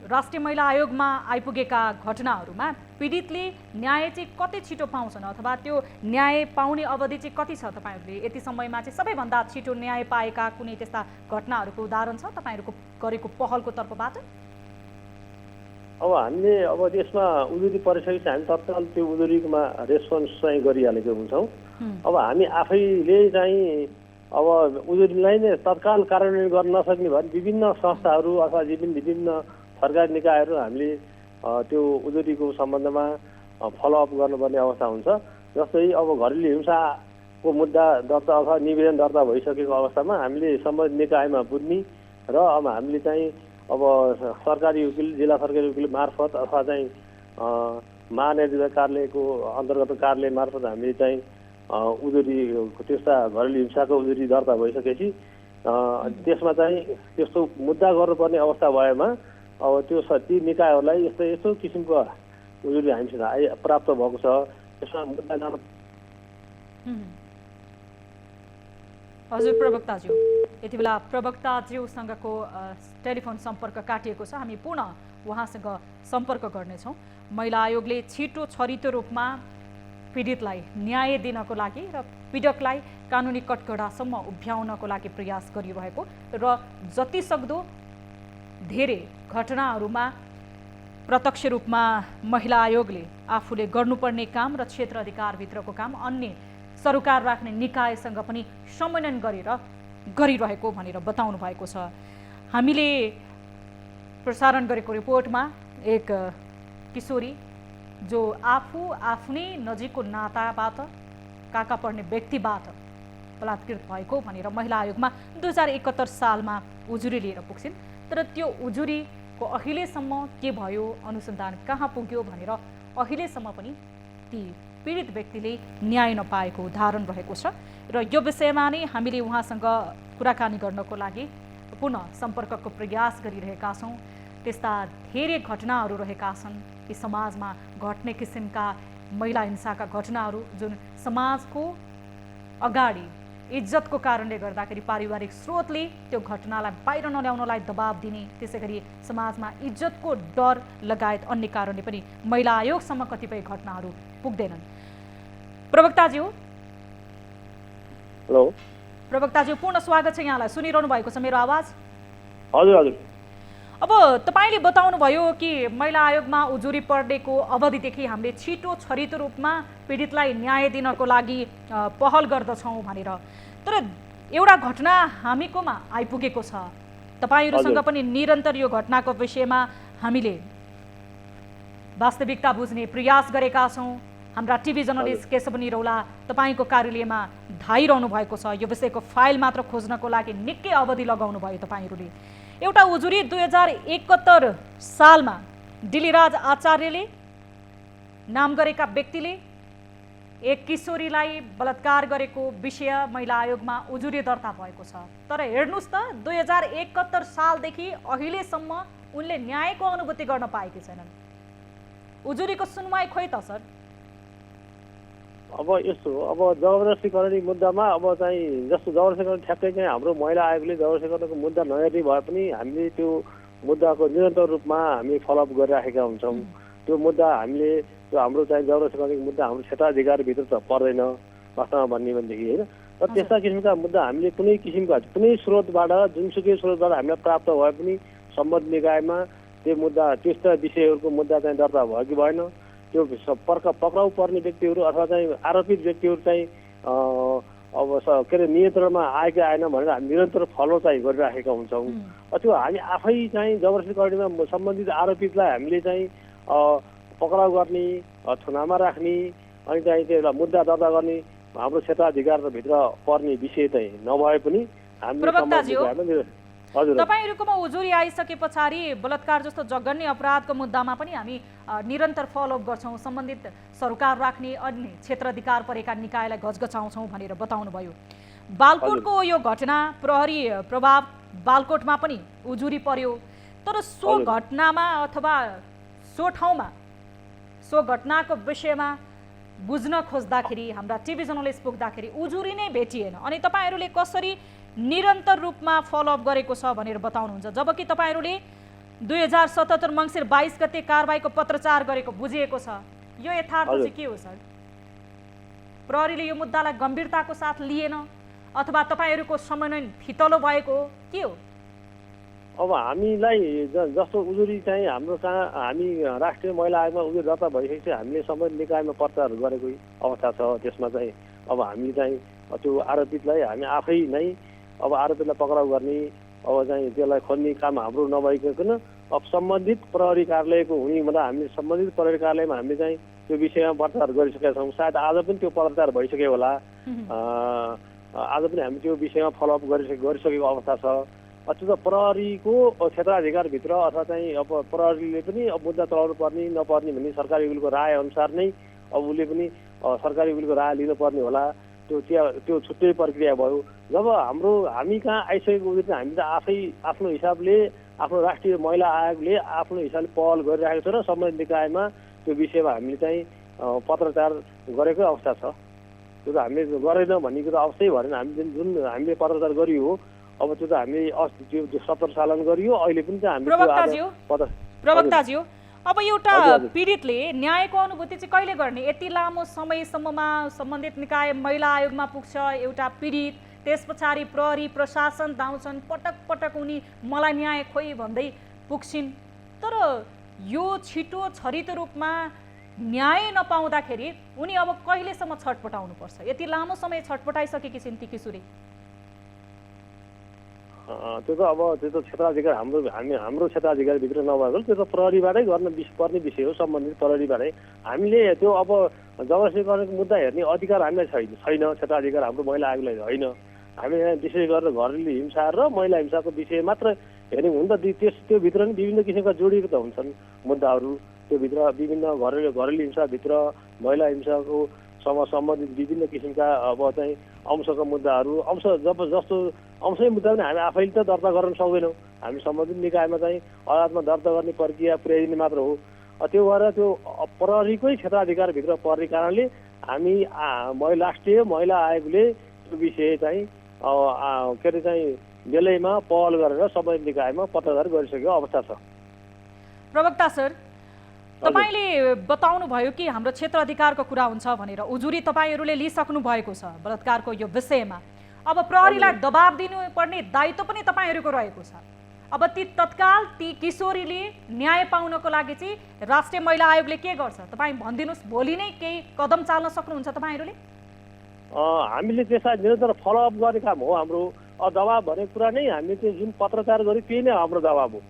राष्ट्रिय महिला आयोगमा आइपुगेका घटनाहरूमा पीडितले न्याय चाहिँ कति छिटो पाउँछन् अथवा त्यो न्याय पाउने अवधि चाहिँ कति छ? तपाईँहरूले यति समयमा चाहिँ सबैभन्दा छिटो न्याय पाएका कुनै त्यस्ता घटनाहरूको उदाहरण छ तपाईँहरूको गरेको पहलको तर्फबाट? अब हामीले अब त्यसमा उजुरी परिसकेपछि हामी तत्काल त्यो उजुरीमा रेस्पोन्स चाहिँ गरिहालेको हुन्छौँ। अब हामी आफैले चाहिँ अब उजुरीलाई नै तत्काल कार्यान्वयन गर्न नसक्ने भए विभिन्न संस्थाहरू अथवा विभिन्न सरकारी निकायहरू हामीले त्यो उजुरीको सम्बन्धमा फलोअप गर्नुपर्ने अवस्था हुन्छ। जस्तै अब घरेलु हिंसाको मुद्दा दर्ता अथवा निवेदन दर्ता भइसकेको अवस्थामा हामीले सम्बन्धित निकायमा पुग्ने र अब हामीले चाहिँ अब सरकारी वकिल, जिल्ला सरकारी वकिल मार्फत अथवा चाहिँ महानिर्देशक कार्यालयको अन्तर्गत कार्यालय मार्फत हामीले चाहिँ उजुरी त्यस्ता घरेलु हिंसाको उजुरी दर्ता भइसकेपछि त्यसमा चाहिँ त्यस्तो मुद्दा गर्नुपर्ने अवस्था भएमा अब त्यो ती निकायहरूलाई यस्तो किसिमको उजुरी हामीसित प्राप्त भएको छ। त्यसमा मुद्दा जान। हजुर प्रवक्ताज्यू, यति बेला प्रवक्ताज्यूसँगको टेलिफोन सम्पर्क काटिएको छ। हामी पुनः उहाँसँग सम्पर्क गर्नेछौँ। महिला आयोगले छिटो छरितो रूपमा पीडितलाई न्याय दिनको लागि र पीडकलाई कानुनी कटघडासम्म उभ्याउनको लागि प्रयास गरिरहेको र जतिसक्दो धेरै घटनाहरूमा प्रत्यक्ष रूपमा महिला आयोगले आफूले गर्नुपर्ने काम र क्षेत्र अधिकारभित्रको काम अन्य सरोकार राख्ने निकायसँग पनि समन्वयन गरिरहेको भनेर बताउनु भएको छ। हामीले प्रसारण गरेको रिपोर्टमा एक किशोरी जो आफू आफ्नै नजिकको नाताबाट काका पर्ने व्यक्तिबाट बलात्कृत भएको भनेर महिला आयोगमा 2071 सालमा उजुरी लिएर पुग्छिन्। तर त्यो उजुरीको अहिलेसम्म के भयो, अनुसन्धान कहाँ पुग्यो भनेर अहिलेसम्म पनि ती पीडित व्यक्तिले न्याय नपाएको उदाहरण रहेको छ र यो विषयमा नै हामीले उहाँसँग कुराकानी गर्नको लागि पुनः सम्पर्कको प्रयास गरिरहेका छौँ। त्यस्ता धेरै घटनाहरू रहेका छन् कि समाजमा घट्ने किसिमका महिला हिंसाका घटनाहरू जुन समाजको अगाडि इज्जतको कारणले गर्दाखेरि पारिवारिक स्रोतले त्यो घटनालाई बाहिर नल्याउनलाई दबाब दिने, त्यसै गरी समाजमा इज्जतको डर लगायत अन्य कारणले पनि महिला आयोगसम्म कतिपय घटनाहरू पुग्दैनन्। प्रवक्ताज्यू, हेलो प्रवक्ताज्यू पूर्ण स्वागत छ यहाँलाई। सुनिरहनु भएको छ मेरो आवाज? हजुर हजुर। अब तपाईँले बताउनुभयो कि महिला आयोगमा उजुरी पर्नेको अवधिदेखि हामीले छिटो छरितो रूपमा पीडितलाई न्याय दिनको लागि पहल गर्दछौँ भनेर, तर एउटा घटना हामीकोमा आइपुगेको छ। तपाईँहरूसँग पनि निरन्तर यो घटनाको विषयमा हामीले वास्तविकता बुझ्ने प्रयास गरेका छौँ। हाम्रा टिभी जर्नलिस्ट केशव निरौला तपाईँको कार्यालयमा धाइरहनु भएको छ। यो विषयको फाइल मात्र खोज्नको लागि निकै अवधि लगाउनु भयो तपाईँहरूले। एउटा उजुरी 2071 सालमा डिलिराज आचार्यले नाम गरेका व्यक्तिले एक किशोरीलाई बलात्कार गरेको विषय महिला आयोगमा उजुरी दर्ता भएको छ। तर हेर्नुहोस् त 2071 सालदेखि अहिलेसम्म उनले न्यायको अनुभूति गर्न पाएकी छैनन्। उजुरीको सुनवाई खोइ त सर? अब यस्तो हो, अब जबरजस्ती गर्ने मुद्दामा अब चाहिँ जस्तो जबरजस्ती गर्ने ठ्याक्कै चाहिँ हाम्रो महिला आयोगले जबरजस्ती गर्नेको मुद्दा नहेर्ने भए पनि हामीले त्यो मुद्दाको निरन्तर रूपमा हामी फलोअप गरिराखेका हुन्छौँ। त्यो मुद्दा हामीले त्यो हाम्रो चाहिँ जबरजस्ती गर्ने मुद्दा हाम्रो क्षेत्राधिकारभित्र त पर्दैन वास्तवमा भन्ने भनेदेखि होइन। र त्यस्ता किसिमका मुद्दा हामीले कुनै स्रोतबाट जुनसुकै स्रोतबाट हामीलाई प्राप्त भए पनि सम्बन्धित निकायमा त्यो मुद्दा त्यस्ता विषयहरूको मुद्दा चाहिँ दर्ता भयो कि भएन, त्यो पक्राउ पर्ने व्यक्तिहरू अथवा चाहिँ आरोपित व्यक्तिहरू चाहिँ अब के अरे नियन्त्रणमा आएका आएन भनेर हामी निरन्तर फलो चाहिँ गरिराखेका हुन्छौँ। त्यो हामी आफै चाहिँ जबरजस्ती गर्नेमा सम्बन्धित आरोपितलाई हामीले चाहिँ पक्राउ गर्ने, थुनामा राख्ने, अनि चाहिँ त्यो मुद्दा दर्ता गर्ने हाम्रो क्षेत्राधिकारभित्र पर्ने विषय चाहिँ नभए पनि हामीले तपाईहरुकोमा उजुरी आइसके पछाडि बलात्कार जस्तो जघन्य अपराधको मुद्दामा पनि हामी निरन्तर फलोअप गर्छौं, सम्बन्धित सरकार राख्ने अन्य क्षेत्र अधिकार परेका निकायलाई गजगचाउँछौं भनेर बताउनु भयो। बालकोटको यो घटना प्रहरी प्रभाव बालकोटमा पनि उजुरी पर्यो, तर सो घटनामा अथवा सो ठाउँमा सो घटनाको विषयमा बुझ्न खोज्दाखेरि हाम्रा टिभी जर्नलिस्ट पुग्दाखेरि उजुरी नै भेटिएन। अनि तपाईहरुले कसरी निरन्तर रूपमा फलोअप गरेको छ भनेर बताउनुहुन्छ, जबकि तपाईहरुले 2077 मङ्सिर 22 गते कारबाहीको पत्रचार गरेको बुझिएको छ। यो यथार्थ चाहिँ के हो सर? प्रहरीले यो मुद्दालाई गम्भीरताको साथ लिएन अथवा तपाईहरुको समन्वय फितलो भएको हो, के हो? अब हामीलाई जस्तो उजुरी चाहिँ हाम्रो कहाँ हामी राष्ट्रिय महिला आयोगमा उजुरी दर्ता भइसकेपछि हामीले सम्बन्धित निकायमा पर्चाहरू गरेको अवस्था छ। त्यसमा चाहिँ अब हामी चाहिँ त्यो आरोपितलाई हामी आफै नै अब आरोपीलाई पक्राउ गर्ने, अब चाहिँ त्यसलाई खोज्ने काम हाम्रो नभइकन अब सम्बन्धित प्रहरी कार्यालयको हुने मतलब हामीले सम्बन्धित प्रहरी कार्यालयमा हामीले चाहिँ त्यो विषयमा पत्रचार गरिसकेका छौँ। सायद आज पनि त्यो पत्रचार भइसक्यो होला, आज पनि हामी त्यो विषयमा फलोअप गरिसकेको अवस्था छ। त्यो त प्रहरीको क्षेत्राधिकारभित्र अथवा चाहिँ अब प्रहरीले पनि अब मुद्दा चलाउनु पर्ने नपर्ने भन्ने सरकारी उकिलको राय अनुसार नै अब उसले पनि सरकारी उकिलको राय लिनुपर्ने होला। त्यो छुट्टै प्रक्रिया भयो। जब हामी कहाँ आइसकेको उजुरी हामी त आफै आफ्नो हिसाबले आफ्नो राष्ट्रिय महिला आयोगले आफ्नो हिसाबले पहल गरिरहेको छ र सम्बन्धित निकायमा त्यो विषयमा हामीले चाहिँ पत्रचार गरेकै अवस्था छ। त्यो त हामीले गरेन भन्ने कुरा अवश्य भएन। हामीले जुन हामीले पत्रचार गरियो हो, अब त्यो त हामीले त्यो 70 सालमा गरियो, अहिले पनि त हामीले प्रवक्ताज्यू अब एउटा हजुर, हजुर। पीडितले न्यायको अनुभूति चाहिँ कहिले गर्ने? यति लामो समयसम्ममा सम्बन्धित निकाय महिला आयोगमा पुग्छ एउटा पीडित, त्यस पछाडि प्रहरी प्रशासन धाउँछन्, पटक पटक उनी मलाई न्याय खोइ भन्दै पुग्छिन्, तर यो छिटो छरितो रूपमा न्याय नपाउँदाखेरि उनी अब कहिलेसम्म छटपटाउनुपर्छ? यति लामो समय छटपटाइसकेकी छिन् ती किशोरी। त्यो त क्षेत्राधिकार हाम्रो क्षेत्राधिकारभित्र नभएको त्यो त प्रहरीबाटै पर्ने विषय हो, सम्बन्धित प्रहरीबाटै। हामीले त्यो अब जबरजस्ती गरेको मुद्दा हेर्ने अधिकार हामीलाई छैन। क्षेत्राधिकार हाम्रो महिला आयोगलाई होइन। हामी यहाँ विशेष गरेर घरेलु हिंसा र महिला हिंसाको विषय मात्र हेर्ने हुन् त। त्योभित्र नि विभिन्न किसिमका जोडिएको त हुन्छन् मुद्दाहरू। त्योभित्र विभिन्न घरेलु हिंसाभित्र महिला हिंसाको सम्बन्धित विभिन्न किसिमका अब चाहिँ अंशका मुद्दाहरू जस्तो अंशै मुद्दा पनि हामी आफैले त दर्ता गर्न सक्दैनौँ। हामी सम्बन्धित निकायमा चाहिँ अदालतमा दर्ता गर्ने प्रक्रिया पुर्याइदिने मात्र हो। त्यो भएर त्यो प्रहरीकै क्षेत्राधिकारभित्र पर्ने कारणले हामी राष्ट्रिय महिला आयोगले त्यो विषय चाहिँ के अरे चाहिँ बेलैमा पहल गरेर सम्बन्धित निकायमा पत्रचार गरिसकेको अवस्था छ। प्रवक्ता सर, तपाईले बताउनु भयो कि हाम्रो क्षेत्र अधिकारको कुरा हुन्छ भनेर उजुरी तपाईहरूले लिइसक्नु भएको छ बलात्कारको यो विषयमा। अब प्रहरीलाई दबाब दिनुपर्ने दायित्व पनि तपाईहरूको रहेको छ। अब तत्काल ती किशोरीले न्याय पाउनको लागि चाहिँ राष्ट्रिय महिला आयोगले के गर्छ तपाईँ भनिदिनुहोस्। भोलि नै केही कदम चाल्न सक्नुहुन्छ तपाईँहरूले? हामीले त्यसलाई निरन्तर फलोअप गर्ने काम हो हाम्रो। दबाब भनेको कुरा नै हामीले त्यो जुन पत्रचार गर्यो त्यही नै हाम्रो दबाब हो।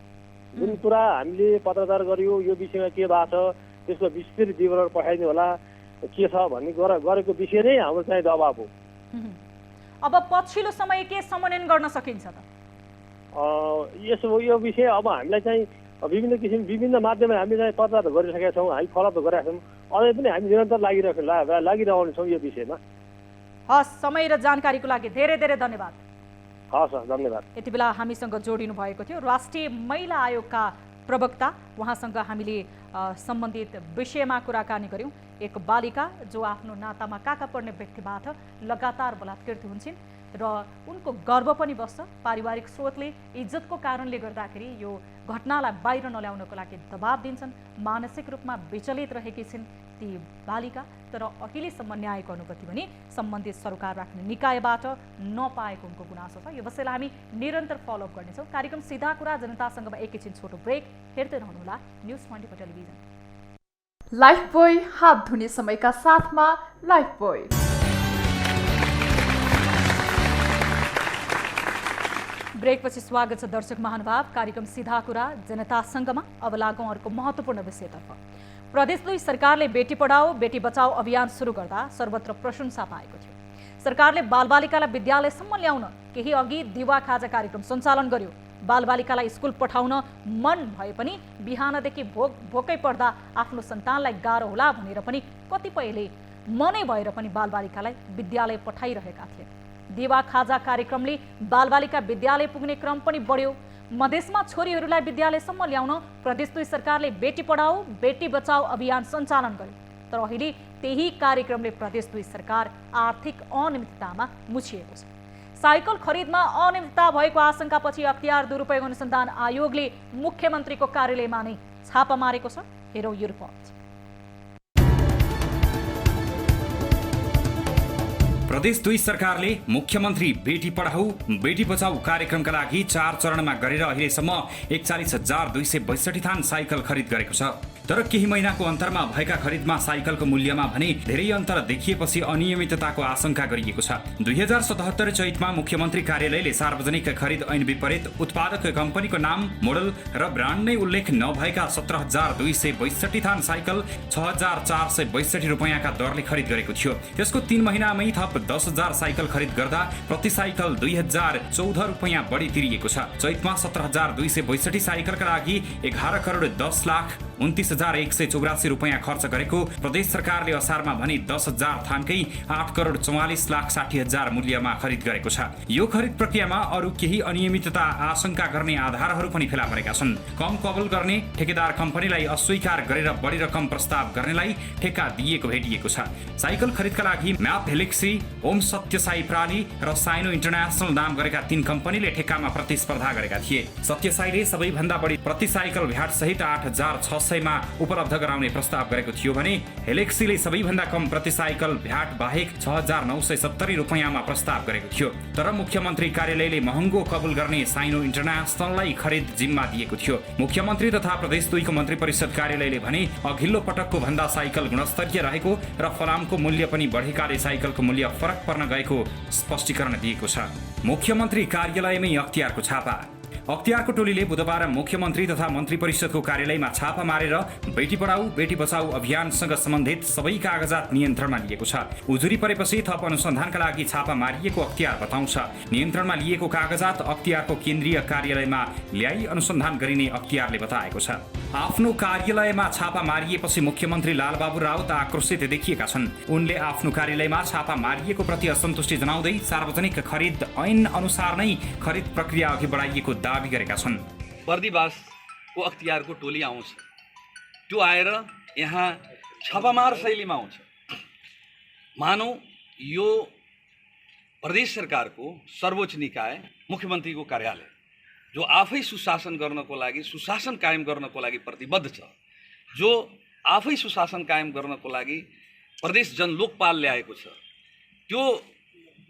जुन कुरा हामीले पत्रचार गर्यो यो विषयमा के भएको छ त्यसको विस्तृत विवरण पठाइदिनु होला के छ भन्ने गरेको विषय नै हाम्रो चाहिँ दबाब हो। अब पछिल्लो समय के समन्वयन गर्न सकिन्छ त? यो विषय अब हामीलाई चाहिँ विभिन्न माध्यममा हामीले चाहिँ पत्रचार गरिसकेका छौँ। हामी फलोअप गरिरहेका छौँ। अझै पनि हामी निरन्तर लागिरहनेछौँ यो विषयमा। हस्, समय र जानकारीको लागि धेरै धेरै धन्यवाद। हस्, धन्यवाद। यति बेला हामीसँग जोडिनु भएको थियो राष्ट्रिय महिला आयोगका प्रवक्ता। उहाँसँग हामीले सम्बन्धित विषयमा कुराकानी गऱ्यौँ। एक बालिका जो आफ्नो नातामा काका पर्ने व्यक्तिबाट लगातार बलात्कृत हुन्छन् र उनको गर्व पनि बस्छ। पारिवारिक स्रोतले इज्जतको कारणले गर्दाखेरि यो घटनालाई बाहिर नल्याउनको लागि दबाब दिन्छन्। मानसिक रूपमा विचलित रहेकी छिन् ती बालिका, तर अहिलेसम्म न्यायको अनुभूति भने सम्बन्धित सरकार राख्ने निकायबाट नपाएको उनको गुनासो छ। यो विषयलाई हामी निरन्तर फलोअप गर्नेछौँ। कार्यक्रम सीधा कुरा जनतासँगमा एकैछिन छोटो ब्रेक। हेर्दै रहनुहोला न्युज 24 टेलिभिजन। लाइफबोय हात धुने समयका साथमा लाइफबोय। ब्रेकपछि स्वागत छ दर्शक महानुभाव। कार्यक्रम सीधा कुरा जनतासँगमा अब लागौँ अर्को महत्त्वपूर्ण विषयतर्फ। प्रदेश 2 सरकारले बेटी पढाओ बेटी बचाओ अभियान सुरु गर्दा सर्वत्र प्रशंसा पाएको थियो। सरकारले बालबालिकालाई विद्यालयसम्म ल्याउन केही अघि दिवा खाजा कार्यक्रम सञ्चालन गर्यो। बालबालिकालाई स्कुल पठाउन मन भए पनि बिहानदेखि भोकै पर्दा आफ्नो सन्तानलाई गाह्रो होला भनेर पनि कतिपयले मनै भएर पनि बालबालिकालाई विद्यालय पठाइरहेका थिए। दिवा खाजा कार्यक्रमले बालबालिका विद्यालय पुग्ने क्रम पनि बढ्यो। मधेसमा छोरीहरूलाई विद्यालयसम्म ल्याउन प्रदेश 2 सरकारले बेटी पढाओ बेटी बचाओ अभियान सञ्चालन गर्यो। तर अहिले त्यही कार्यक्रमले प्रदेश 2 सरकार आर्थिक अनियमिततामा मुछिएको छ। साइकल खरिदमा अनियमितता भएको आशंकापछि अख्तियार दुरुपयोग अनुसन्धान आयोगले मुख्यमन्त्रीको कार्यालयमा नै छापा मारेको छ। हेरौँ यो रिपोर्ट। प्रदेश 2 सरकारले मुख्यमन्त्री बेटी पढाऊ बेटी बचाऊ कार्यक्रमका लागि 4 चरणमा गरेर अहिलेसम्म 41,262 थान साइकल खरिद गरेको छ। तर केही महिनाको अन्तरमा भएका खरिदमा साइकलको मूल्यमा भने धेरै अन्तर देखिएपछि अनियमितताको आशंका गरिएको छ। 2077 चैतमा मुख्यमन्त्री कार्यालयले सार्वजनिक खरिद ऐन विपरीत उत्पादक कम्पनीको नाम मोडल र ब्रान्ड नै उल्लेख नभएका 17,262 थान साइकल 6,462 रुपैयाँका दरले खरिद गरेको थियो। त्यसको 3 महिनामै थप 10,000 साइकल खरिद गर्दा प्रति साइकल 2,014 रुपैयाँ बढी तिरिएको छ। चैतमा 17,262 साइकलका लागि 11,10,29,184 रुपैयाँ खर्च गरेको प्रदेश सरकारले असारमा भने 10,000 थानकै 8,44,60,000 मूल्यमा खरिद गरेको छ। यो खरिद प्रक्रियामा अरू केही अनियमितता आशंका गर्ने आधारहरू पनि फेला परेका छन्। कम कबल गर्ने ठेकेदार कम्पनीलाई अस्वीकार गरेर बढी रकम प्रस्ताव गर्नेलाई ठेक्का दिएको भेटिएको छ। साइकल खरिदका लागि म्याप हेलिक्सी, ओम सत्य साई प्राली र साइनो इन्टरनेसनल नाम गरेका 3 कम्पनीले ठेक्कामा प्रतिस्पर्धा गरेका थिए। सत्य साईले सबैभन्दा बढी प्रति साइकल भ्याट सहित 8,600 व्यवसायमा उपलब्ध गराउने प्रस्ताव गरेको थियो भने हेलेक्सीले सबैभन्दा कम प्रति साइकल भ्याट बाहेक 6,970 रुपैयाँमा प्रस्ताव गरेको थियो। तर मुख्यमन्त्री कार्यालयले महँगो कबुल गर्ने साइनो इन्टरनेसनललाई खरिद जिम्मा दिएको थियो। मुख्यमन्त्री तथा प्रदेश 2 को मन्त्री परिषद कार्यालयले भने अघिल्लो पटकको भन्दा साइकल गुणस्तरीय रहेको र फलामको मूल्य पनि बढेकाले साइकलको मूल्य फरक पर्न गएको स्पष्टीकरण दिएको छ। मुख्यमन्त्री कार्यालयमै अख्तियारको छापा। अख्तियारको टोलीले बुधबार मुख्यमन्त्री तथा मन्त्री परिषदको कार्यालयमा छापा मारेर बेटी पढाऊ बेटी बचाऊ अभियानसँग सम्बन्धित सबै कागजात नियन्त्रणमा लिएको छ। उजुरी परेपछि थप अनुसन्धानका लागि छापा मारिएको अख्तियार बताउँछ। नियन्त्रणमा लिएको कागजात अख्तियारको केन्द्रीय कार्यालयमा ल्याई अनुसन्धान गरिने अख्तियारले बताएको छ। आफ्नो कार्यालयमा छापा मारिएपछि मुख्यमन्त्री लालबाबु राउत आक्रोशित देखिएका छन्। उनले आफ्नो कार्यालयमा छापा मारिएको प्रति असन्तुष्टि जनाउँदै सार्वजनिक खरिद ऐन अनुसार नै खरिद प्रक्रिया अघि बढाइएको दावी गरेका छन्। बर्दीवासको अख्तियारको टोली आउँछ, त्यो आएर यहाँ छापामार शैलीमा आउँछ। मानौ यो प्रदेश सरकारको सर्वोच्च निकाय मुख्यमन्त्रीको कार्यालय जो आफै सुशासन गर्नको लागि सुशासन कायम गर्नको लागि प्रतिबद्ध छ, जो आफै सुशासन कायम गर्नको लागि प्रदेश जनलोकपाल ल्याएको छ, त्यो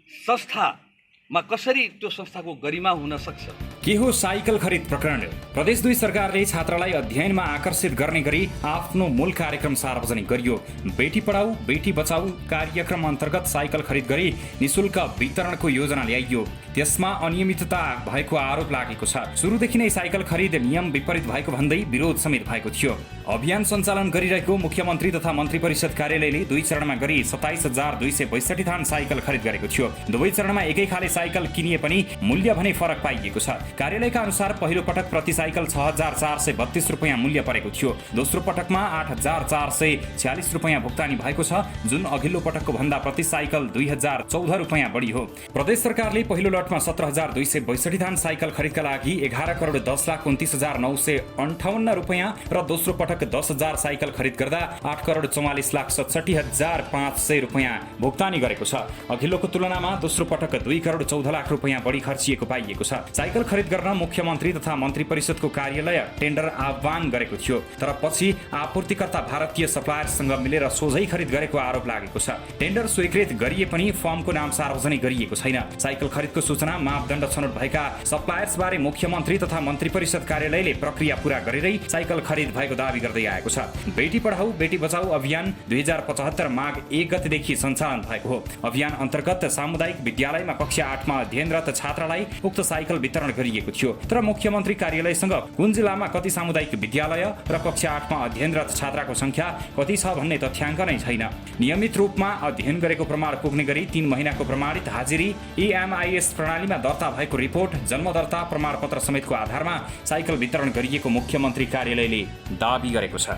संस्थामा कसरी त्यो संस्थाको गरिमा हुन सक्छ? के हो साइकल खरिद प्रकरण? प्रदेश 2 सरकारले छात्रालाई अध्ययनमा आकर्षित गर्ने गरी आफ्नो मूल कार्यक्रम सार्वजनिक गरियो। बेटी पढाऊ बेटी बचाऊ कार्यक्रम अन्तर्गत साइकल खरिद गरी निशुल्क वितरणको योजना ल्याइयो। त्यसमा अनियमितता भएको आरोप लागेको छ। सुरुदेखि नै साइकल खरिद नियम विपरीत भएको भन्दै विरोध समेत भएको थियो। अभियान सञ्चालन गरिरहेको मुख्यमन्त्री तथा मन्त्री परिषद कार्यालयले 2 चरणमा गरी 27,262 थान साइकल खरिद गरेको थियो। दुवै चरणमा एकै खाले साइकल किनिए पनि मूल्य भने फरक पाइएको छ। कार्यालयका अनुसार पहिलो पटक प्रति साइकल 6,432 रुपैयाँ मूल्य परेको थियो। दोस्रो पटकमा 8,446 रुपैयाँ भुक्तानी भएको छ, जुन अघिल्लो पटकको भन्दा प्रति साइकल 2,014 रुपैयाँ बढी हो। प्रदेश सरकारले पहिलो लटमा 17,262 थान साइकल खरिदका लागि 11,10,29,958 रुपैयाँ र दोस्रो पटक 10,000 साइकल खरिद गर्दा 8,44,67,500 रुपैयाँ भुक्तानी गरेको छ। अघिल्लोको तुलनामा दोस्रो पटक 2,14 लाख रुपैयाँ बढी खर्चिएको पाइएको छ। साइकल खरिद गर्न मुख्यमन्त्री तथा मन्त्री परिषदको कार्यालय टेन्डर आह्वान गरेको थियो, तर पछि आपूर्तिकर्ता भारतीय सप्लायरसँग मिलेर सोझै खरिद गरेको आरोप लागेको छ। टेन्डर स्वीकृत गरिए पनि फर्मको नाम सार्वजनिक गरिएको छैन। साइकल खरिदको सूचना मापदण्ड छनौट भएका सप्लायर्सबारे मुख्यमन्त्री तथा मन्त्री परिषद कार्यालयले प्रक्रिया पूरा गरेरै साइकल खरिद भएको दावी गर्दै आएको छ। बेटी पढाऊ बेटी बचाऊ अभियान 2075 माघ 1 गतेदेखि सञ्चालन भएको हो। अभियान अन्तर्गत सामुदायिक विद्यालयमा कक्षा 8 मा अध्ययनरत छात्रालाई उक्त साइकल वितरण गरिएको थियो। तर मुख्यमन्त्री कार्यालयसँग कुन जिल्लामा कति सामुदायिक विद्यालय र कक्षा 8 मा अध्ययनरत छात्राको संख्या कति छ भन्ने तथ्याङ्क नै छैन। नियमित रूपमा अध्ययन गरेको प्रमाण पुग्ने गरी 3 महिनाको प्रमाणित हाजिरी EMIS प्रणालीमा दर्ता भएको रिपोर्ट जन्म दर्ता प्रमाणपत्र समेतको आधारमा साइकल वितरण गरिएको मुख्यमन्त्री कार्यालयले दावी गरेको छ।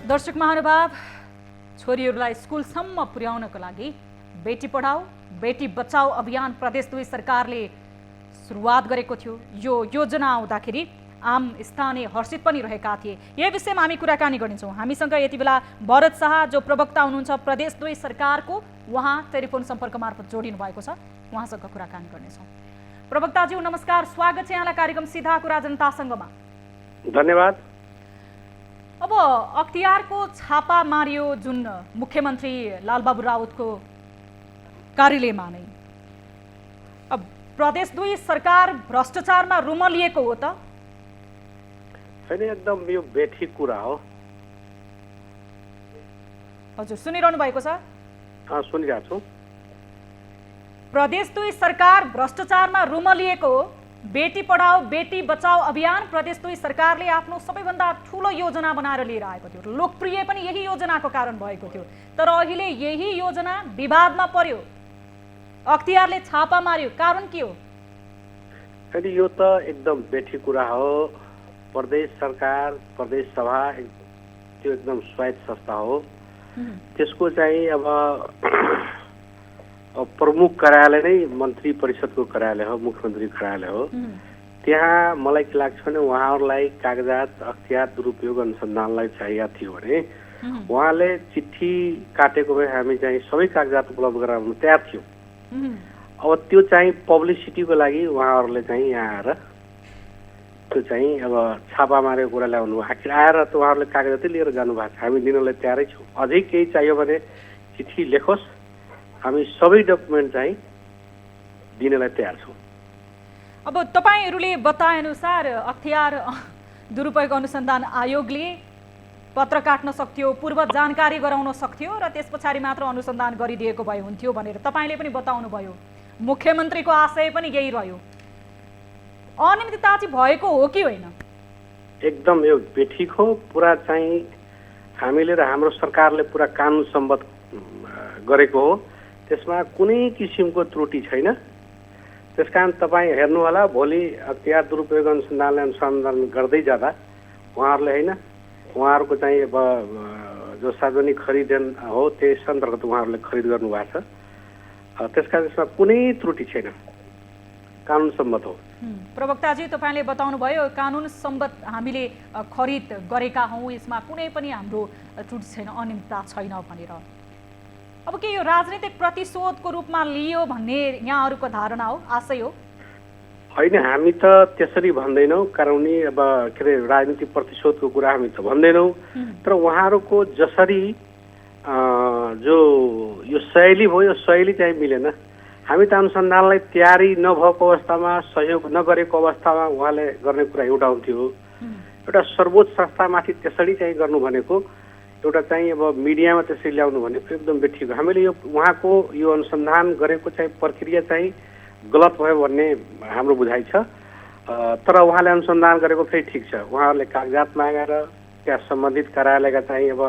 दर्शक महानुभाव, छोरीहरूलाई स्कुलसम्म पुर्याउनको लागि बेटी पढाऊ बेटी बचाऊ अभियान प्रदेश 2 सरकारले सुरुवात गरेको थियो। यो योजना आउँदाखेरि आम स्थानीय हर्षित पनि रहेका थिए। यही विषयमा हामी कुराकानी गर्नेछौँ। हामीसँग यति बेला भरत शाह जो प्रवक्ता हुनुहुन्छ प्रदेश 2 सरकारको, उहाँ टेलिफोन सम्पर्क मार्फत जोडिनु भएको छ। उहाँसँग कुराकानी गर्नेछौँ। प्रवक्ताज्यू नमस्कार, स्वागत छ यहाँलाई कार्यक्रम सीधा कुरा जनतासँगमा। धन्यवाद। अब अख्तियारको छापा मारियो जुन मुख्यमन्त्री लालबाबु राउतको कार्यालयमा नै, अब प्रदेश 2 सरकार भ्रष्टाचारमा रुमलिएको हो त? होइन, एकदम यो बेठिक कुरा हो। हजुर सुनिरहनु भएको छ? सुनिरहेको छु। प्रदेश 2 सरकार भ्रष्टाचारमा रुमलिएको हो। बेटी पढाऊ बेटी बचाऊ अभियान प्रदेश 2 सरकारले आफ्नो सबैभन्दा ठुलो योजना बनाएर लिएर आएको थियो। लोकप्रिय पनि यही योजनाको कारण भएको थियो। तर अहिले यही योजना विवादमा पर्यो, अख्तियारले छापा मार्यो, कारण के हो? अनि यो त एकदम बेठी कुरा हो। प्रदेश सरकार प्रदेश सभा त्यो एकदम स्वायत्त संस्था हो। त्यसको चाहिँ अब प्रमुख कार्यालय नै मन्त्री परिषदको कार्यालय हो, मुख्यमन्त्री कार्यालय हो। त्यहाँ मलाई के लाग्छ भने उहाँहरूलाई कागजात अख्तियार दुरुपयोग अनुसन्धानलाई चाहिएको थियो भने उहाँले चिठी काटेको भए हामी चाहिँ सबै कागजात उपलब्ध गराउन तयार थियौँ। अब त्यो चाहिँ पब्लिसिटीको लागि उहाँहरूले चाहिँ यहाँ आएर त्यो चाहिँ अब छापा मारेको कुरा ल्याउनु आखिर आएर त उहाँहरूले कागजातै लिएर जानुभएको छ। हामी दिनलाई तयारै छौँ। अझै केही चाहियो भने चिठी लेखोस्, हामी सबै डकुमेन्ट चाहिँ दिनलाई तयार छौँ। अब तपाईँहरूले बताएअनुसार अख्तियार दुरुपयोग अनुसन्धान आयोगले पत्र काट्न सक्थ्यो, पूर्व जानकारी गराउन सक्थ्यो र त्यस पछाडि मात्र अनुसन्धान गरिदिएको भए हुन्थ्यो भनेर तपाईँले पनि बताउनुभयो। मुख्यमन्त्रीको आशय पनि यही रह्यो। अनियमितता चाहिँ भएको हो कि होइन? एकदम यो बेठिक हो। पुरा चाहिँ हामीले र हाम्रो सरकारले पुरा कानुन सम्मत गरेको हो। त्यसमा कुनै किसिमको त्रुटि छैन। त्यसकारण तपाईँ हेर्नुहोला, भोलि अख्तियार दुरुपयोग अनुसन्धानले अनुसन्धान गर्दै जाँदा उहाँहरूले होइन, उहाँहरूको चाहिँ अब जो सार्वजनिक खरिद हो त्यस अन्तर्गत उहाँहरूले खरिद गर्नुभएको छ। त्यसकारण यसमा कुनै त्रुटि छैन, कानुन सम्मत हो। प्रवक्ताजी, तपाईँले बताउनुभयो कानुन सम्मत हामीले खरिद गरेका हौँ, यसमा कुनै पनि हाम्रो त्रुटि छैन, अनियमितता छैन भनेर। अब के यो राजनीतिक प्रतिशोधको रूपमा लियो भन्ने यहाँहरूको धारणा हो, आशय हो? होइन, हामी त त्यसरी भन्दैनौँ। कारण नि अब के अरे राजनीतिक प्रतिशोधको कुरा हामी त भन्दैनौँ। तर उहाँहरूको जसरी जो यो शैली भयो, यो शैली चाहिँ मिलेन। हामी त अनुसन्धानलाई तयारी नभएको अवस्थामा, सहयोग नगरेको अवस्थामा उहाँले गर्ने कुरा एउटा हुन्थ्यो। एउटा सर्वोच्च संस्थामाथि त्यसरी चाहिँ गर्नु भनेको, एउटा चाहिँ अब मिडियामा त्यसरी ल्याउनु भनेको एकदम बेठिक। हामीले यो उहाँको यो अनुसन्धान गरेको चाहिँ प्रक्रिया चाहिँ गलत भयो भन्ने हाम्रो बुझाइ छ। तर उहाँले अनुसन्धान गरेको फेरि ठिक छ। उहाँहरूले कागजात मागेर त्यहाँ सम्बन्धित कार्यालयका चाहिँ अब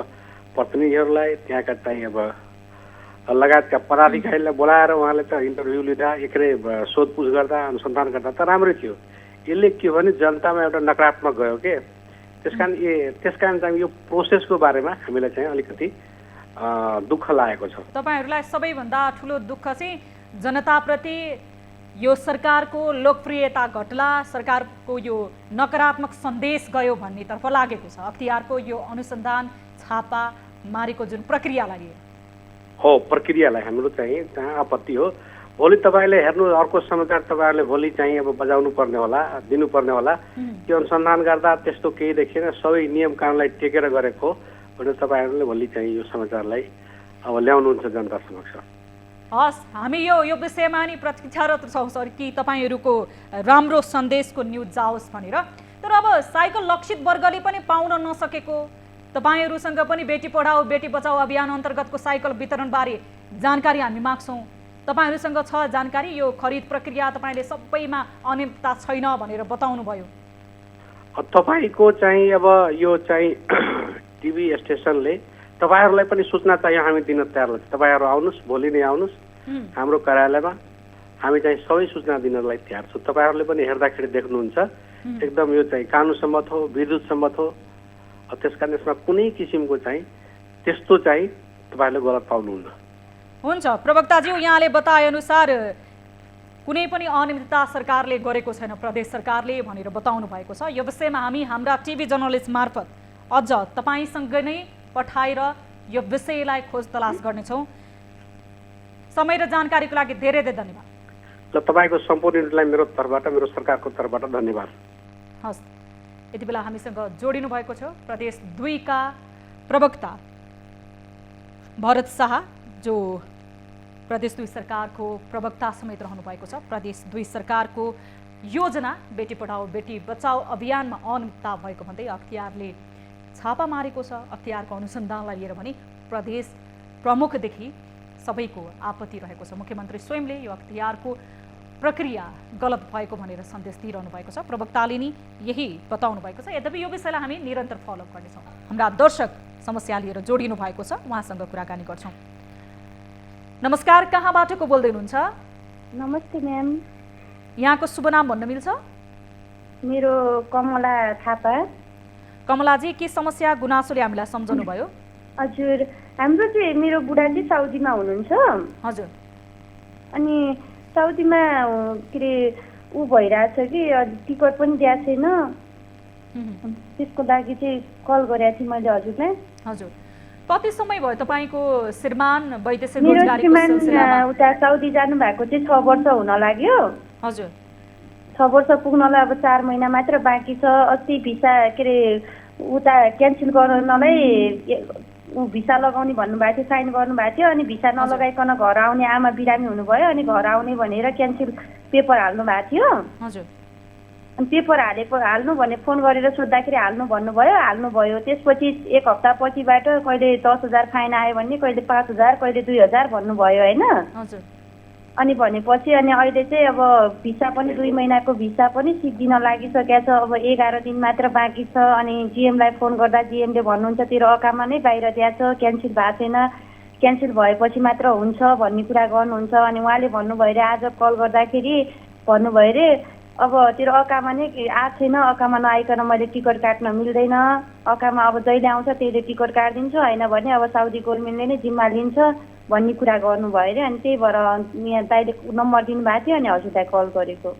प्रतिनिधिहरूलाई, त्यहाँका चाहिँ अब लगायतका पदाधिकारीलाई बोलाएर उहाँले त इन्टरभ्यू लिँदा, के अरे सोधपुछ गर्दा, अनुसन्धान गर्दा त राम्रै थियो। यसले के भने जनतामा एउटा नकारात्मक गयो के। त्यसकारण चाहिँ यो प्रोसेसको बारेमा हामीलाई चाहिँ अलिकति दुःख लागेको छ। तपाईँहरूलाई सबैभन्दा ठुलो दुःख चाहिँ जनताप्रति यो सरकारको लोकप्रियता घट्ला, सरकारको यो नकारात्मक सन्देश गयो भन्नेतर्फ लागेको छ। अख्तियारको यो अनुसन्धान छापा मारेको जुन प्रक्रियालाई हो, प्रक्रियालाई हाम्रो चाहिँ त्यहाँ आपत्ति हो। भोलि तपाईँले हेर्नु, अर्को समाचार तपाईँहरूले भोलि चाहिँ अब बजाउनु पर्ने होला, दिनुपर्ने होला। त्यो अनुसन्धान गर्दा त्यस्तो केही देखिएन, सबै नियम कानुनलाई टेकेर गरेको भनेर तपाईँहरूले भोलि चाहिँ यो समाचारलाई अब ल्याउनुहुन्छ जनता समक्ष। हस्, हामी यो विषयमा नि प्रतीक्षारत छौँ सर कि तपाईँहरूको राम्रो सन्देशको न्युज जाओस् भनेर। तर अब साइकल लक्षित वर्गले पनि पाउन नसकेको, तपाईँहरूसँग पनि बेटी पढाओ बेटी बचाओ अभियान अन्तर्गतको साइकल वितरणबारे जानकारी हामी माग्छौँ। तपाईँहरूसँग छ जानकारी? यो खरिद प्रक्रिया तपाईँले सबैमा अनियमितता छैन भनेर बताउनु भयो। तपाईँको चाहिँ अब यो चाहिँ टिभी स्टेसनले तपाईँहरूलाई पनि सूचना चाहियो, हामी दिन तयार छ। तपाईँहरू आउनुहोस्, भोलि नै आउनुहोस् हाम्रो कार्यालयमा, हामी चाहिँ सबै सूचना दिनलाई तयार छौँ। तपाईँहरूले पनि हेर्दाखेरि देख्नुहुन्छ एकदम यो चाहिँ कानुन सम्मत हो, विद्युत सम्मत हो। त्यसकारण यसमा कुनै किसिमको चाहिँ त्यस्तो चाहिँ तपाईँहरूले गलत पाउनुहुन्न। हुन्छ प्रवक्ताज्यू, यहाँले बताएअनुसार कुनै पनि अनियमितता सरकारले गरेको छैन, प्रदेश सरकारले भनेर बताउनु भएको छ। यो विषयमा हामी हाम्रा टिभी जर्नलिस्ट मार्फत अझ तपाईँसँग नै पठाएर यो विषयलाई खोज तलास गर्नेछौँ। समय र जानकारीको लागि धेरै धेरै धन्यवाद। ल, तपाईँको सम्पूर्ण युनिटलाई मेरो तर्फबाट, मेरो सरकारको तर्फबाट धन्यवाद। हस्, यति बेला हामीसँग जोडिनु भएको छ प्रदेश 2 का प्रवक्ता भरत शाह, जो प्रदेश 2 सरकारको प्रवक्ता समेत रहनु भएको छ। प्रदेश 2 सरकारको योजना बेटी पढाओ बेटी बचाओ अभियानमा अनियमितता भएको भन्दै अख्तियारले छापा मारेको छ। अख्तियारको अनुसन्धानलाई लिएर भने प्रदेश प्रमुखदेखि सबैको आपत्ति रहेको छ। मुख्यमन्त्री स्वयंले यो अख्तियारको प्रक्रिया गलत भएको भनेर सन्देश दिइरहनु भएको छ। प्रवक्ताले नि यही बताउनु भएको छ। यद्यपि यो विषयलाई हामी निरन्तर फलोअप गर्नेछौँ। हाम्रा दर्शक समस्या लिएर जोडिनु भएको छ, उहाँसँग कुराकानी गर्छौँ। नमस्कार, कहाँबाट को बोल्दै हुनुहुन्छ? नमस्ते म्याम। यहाँको शुभ नाम भन्न मिल्छ? मेरो कमला थापा। कमलाजी, के समस्या गुनासोले हामीलाई सम्झाउनु भयो? हजुर, हाम्रो चाहिँ मेरो बुढा चाहिँ साउदीमा हुनुहुन्छ। हजुर। अनि साउदीमा के अरे ऊ भइरहेछ कि टिकट पनि दिएको छैन, त्यसको लागि चाहिँ कल गरेको थिएँ मैले हजुरलाई। हजुर, कति समय भयो तपाईँको श्रीमान वैदेशिक मेरो रोजगारीको श्रीमान सिलसिलामा? उता साउदी जानुभएको चाहिँ 6 वर्ष हुन लाग्यो। हजुर। 6 6 वर्ष पुग्नलाई अब 4 महिना मात्र बाँकी छ। अस्ति भिसा के अरे उता क्यान्सल गर्नलाई भिसा लगाउने भन्नुभएको थियो, साइन गर्नुभएको थियो। अनि भिसा नलगाइकन घर आउने आमा बिरामी हुनुभयो, अनि घर आउने भनेर क्यान्सल पेपर हाल्नु भएको थियो। हजुर। अनि पेपर हाल्नु भने फोन गरेर सोद्धाखेरि हाल्नु भन्नुभयो। त्यसपछि 1 हप्तापछिबाट कहिले 10,000 फाइन आयो भने कहिले 5,000 कहिले 2,000 भन्नुभयो होइन। हजुर। अनि भनेपछि अनि अहिले चाहिँ अब भिसा पनि 2 महिनाको भिसा पनि सिद्धिन लागिसकेको छ। अब 11 दिन मात्र बाँकी छ। अनि जिएमलाई फोन गर्दा जिएमले भन्नुहुन्छ तेरो अकामा नै बाहिर दिएको छ, क्यान्सल भएको छैन, क्यान्सल भएपछि मात्र हुन्छ भन्ने कुरा गर्नुहुन्छ। अनि उहाँले भन्नुभयो अरे आज कल गर्दाखेरि भन्नुभयो अरे अब तेरो अकामा नै आएको छैन, अकामा नआइकन मैले टिकट काट्न मिल्दैन, अकामा अब जहिले आउँछ त्यहिले टिकट काटिदिन्छु, होइन भने अब साउदी गभर्मेन्टले नै जिम्मा लिन्छ भन्ने कुरा गर्नुभयो अरे। अनि त्यही भएर यहाँ दाइले नम्बर दिनुभएको थियो अनि हजुरलाई कल गरेको।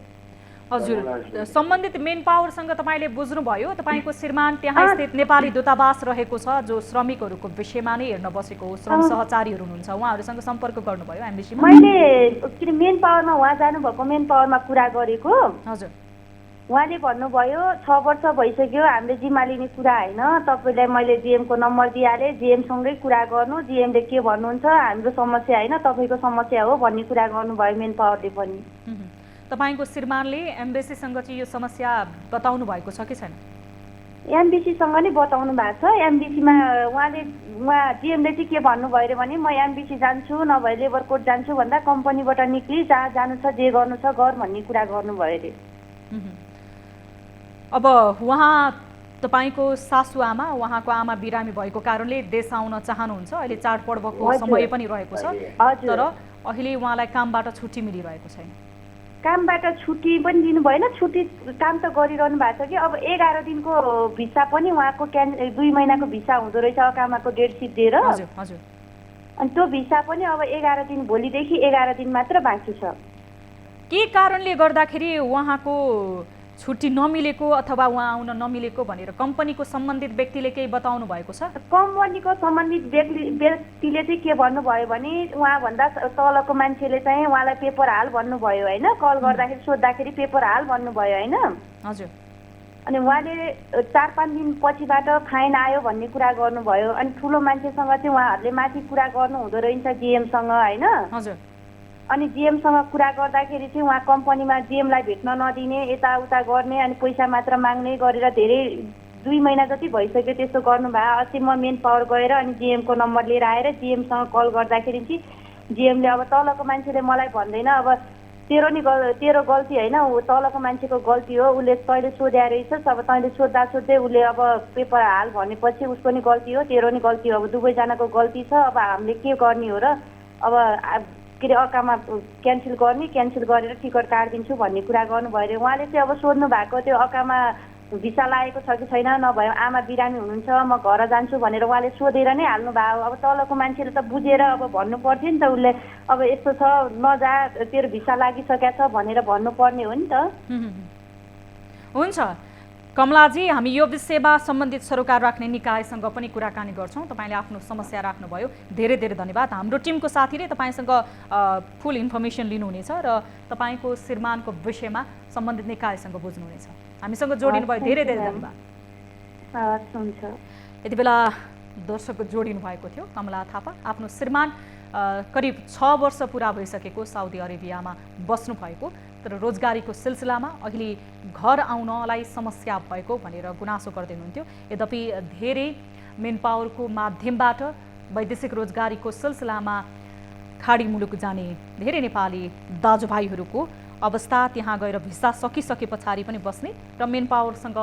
हजुर, सम्बन्धित मेन पावरसँग तपाईँले बुझ्नुभयो? तपाईँको श्रीमान त्यहाँ स्थित नेपाली दूतावास रहेको छ जो श्रमिकहरूको विषयमा नै हेर्न बसेको हो, श्रम सहचारीहरू हुनुहुन्छ, उहाँहरूसँग सम्पर्क गर्नुभयो एम्बेसीमा? मैले के मेन पावरमा उहाँ जानुभएको मेन पावरमा कुरा गरेको। हजुर। उहाँले भन्नुभयो 6 वर्ष भइसक्यो हामीले जिम्मा लिने कुरा होइन, तपाईँलाई मैले जिएमको नम्बर दिइहालेँ, जिएमसँगै कुरा गर्नु, जिएमले के भन्नुहुन्छ हाम्रो समस्या होइन तपाईँको समस्या हो भन्ने कुरा गर्नुभयो मेन पावरले पनि। तपाईँको श्रीमानले एम्बेसीसँग चाहिँ यो समस्या बताउनु भएको छ कि छैन? एमबिसीसँग नै बताउनु भएको छ। एमबिसीमा उहाँ जिएमले चाहिँ के भन्नुभयो अरे भने म एमबिसी जान्छु नभए लेबर कोर्ट जान्छु भन्दा कम्पनीबाट निक्ली जहाँ जानु छ जे गर्नु छ गर भन्ने कुरा गर्नुभयो अरे। अब उहाँ तपाईँको सासुआमा उहाँको आमा बिरामी भएको कारणले देश आउन चाहनुहुन्छ। अहिले चाडपर्वको समय पनि रहेको छ, तर अहिले उहाँलाई कामबाट छुट्टी मिलिरहेको छैन। कामबाट छुट्टी पनि दिनु भएन, छुट्टी काम त गरिरहनु भएको छ कि। अब 11 दिनको भिसा पनि उहाँको 2 महिनाको भिसा हुँदो रहेछ अकामाको डेट सिट दिएर। हजुर हजुर। अनि त्यो भिसा पनि अब 11 दिन भोलिदेखि 11 दिन मात्र बाँकी छ। के कारणले गर्दाखेरि उहाँको छुट्टी नमिलेको अथवा उहाँ आउन नमिलेको भनेर कम्पनीको सम्बन्धित व्यक्तिले केही बताउनु भएको छ? कम्पनीको सम्बन्धित व्यक्तिले चाहिँ के भन्नुभयो भने उहाँभन्दा तलको मान्छेले चाहिँ उहाँलाई पेपर हाल भन्नुभयो होइन, कल गर्दाखेरि सोद्धाखेरि पेपर हाल भन्नुभयो होइन। हजुर। अनि उहाँले 4-5 दिन पछिबाट फाइन आयो भन्ने कुरा गर्नुभयो। अनि ठुलो मान्छेसँग चाहिँ उहाँहरूले माथि कुरा गर्नु हुँदो रहेछ जिएमसँग होइन। हजुर। अनि जिएमसँग कुरा गर्दाखेरि चाहिँ उहाँ कम्पनीमा जिएमलाई भेट्न नदिने, यताउता गर्ने, अनि पैसा मात्र माग्ने गरेर धेरै 2 महिना जति भइसक्यो त्यस्तो गर्नुभयो। अस्ति म मेन पावर गएर अनि जिएमको नम्बर लिएर आएर जिएमसँग कल गर्दाखेरि चाहिँ जिएमले अब तलको मान्छेले मलाई भन्दैन अब तेरो गल्ती होइन, ऊ तलको मान्छेको गल्ती हो, उसले तैँले सोध्या रहेछस्, अब तैँले सोद्धा सोध्दै उसले अब पेपर हाल भनेपछि उसको नि गल्ती हो तेरो नि गल्ती हो, अब दुवैजनाको गल्ती छ। अब हामीले के गर्ने हो र अब के अरे अकामा क्यान्सल गर्ने, क्यान्सल गरेर टिकट काटिदिन्छु भन्ने कुरा गर्नुभयो अरे। उहाँले चाहिँ अब सोध्नु भएको त्यो अकामा भिसा लागेको छ कि छैन, नभए आमा बिरामी हुनुहुन्छ म घर जान्छु भनेर उहाँले सोधेर नै हाल्नु भयो। अब तलको मान्छेले त बुझेर अब भन्नु पर्थ्यो नि त, उसले अब यस्तो छ नजा तेरो भिसा लागिसकेको छ भनेर भन्नुपर्ने हो नि त। हुन्छ कमलाजी, हामी यो विषयमा सम्बन्धित सरोकार राख्ने निकायसँग पनि कुराकानी गर्छौँ। तपाईँले आफ्नो समस्या राख्नुभयो, धेरै धेरै धन्यवाद। हाम्रो टिमको साथीले तपाईँसँग फुल इन्फर्मेसन लिनुहुनेछ र तपाईँको श्रीमानको विषयमा सम्बन्धित निकायसँग बुझ्नुहुनेछ। हामीसँग जोडिनु भयो, धेरै धेरै धन्यवाद। हुन्छ। यति बेला दर्शक जोडिनु भएको थियो कमला थापा। आफ्नो श्रीमान करिब 6 वर्ष पुरा भइसकेको साउदी अरेबियामा बस्नु भएको, तर रोजगारीको सिलसिलामा अहिले घर आउनलाई समस्या भएको भनेर गुनासो गर्दै हुनुहुन्थ्यो। यद्यपि धेरै मेन पावरको माध्यमबाट वैदेशिक रोजगारीको सिलसिलामा खाडी मुलुक जाने धेरै नेपाली दाजुभाइहरूको अवस्था, त्यहाँ गएर भिसा सकिसके पछाडि पनि बस्ने र मेन पावरसँग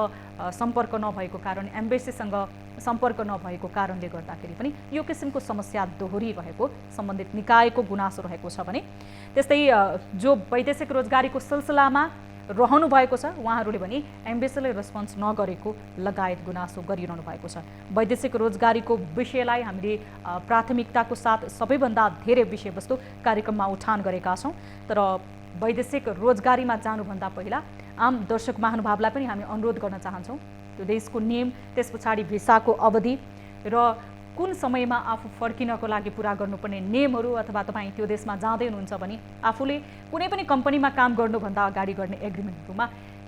सम्पर्क नभएको कारण, एम्बेसीसँग सम्पर्क नभएको कारणले गर्दाखेरि पनि यो किसिमको समस्या दोहोरिरहेको सम्बन्धित निकायको गुनासो रहेको छ भने त्यस्तै जो वैदेशिक रोजगारीको सिलसिलामा रहनु भएको छ उहाँहरूले पनि एम्बेसीले रेस्पोन्स नगरेको लगायत गुनासो गरिरहनु भएको छ। वैदेशिक रोजगारीको विषयलाई हामीले प्राथमिकताको साथ सबैभन्दा धेरै विषयवस्तु कार्यक्रममा उठान गरेका छौँ, तर वैदेशिक रोजगारीमा जानुभन्दा पहिला आम दर्शक महानुभावलाई पनि हामी अनुरोध गर्न चाहन्छौँ त्यो देशको नियम, त्यस पछाडि भिसाको अवधि र कुन समयमा आफू फर्किनको लागि पुरा गर्नुपर्ने नियमहरू अथवा तपाईँ त्यो देशमा जाँदै हुनुहुन्छ भने आफूले कुनै पनि कम्पनीमा काम गर्नुभन्दा अगाडि गर्ने एग्रिमेन्टहरूमा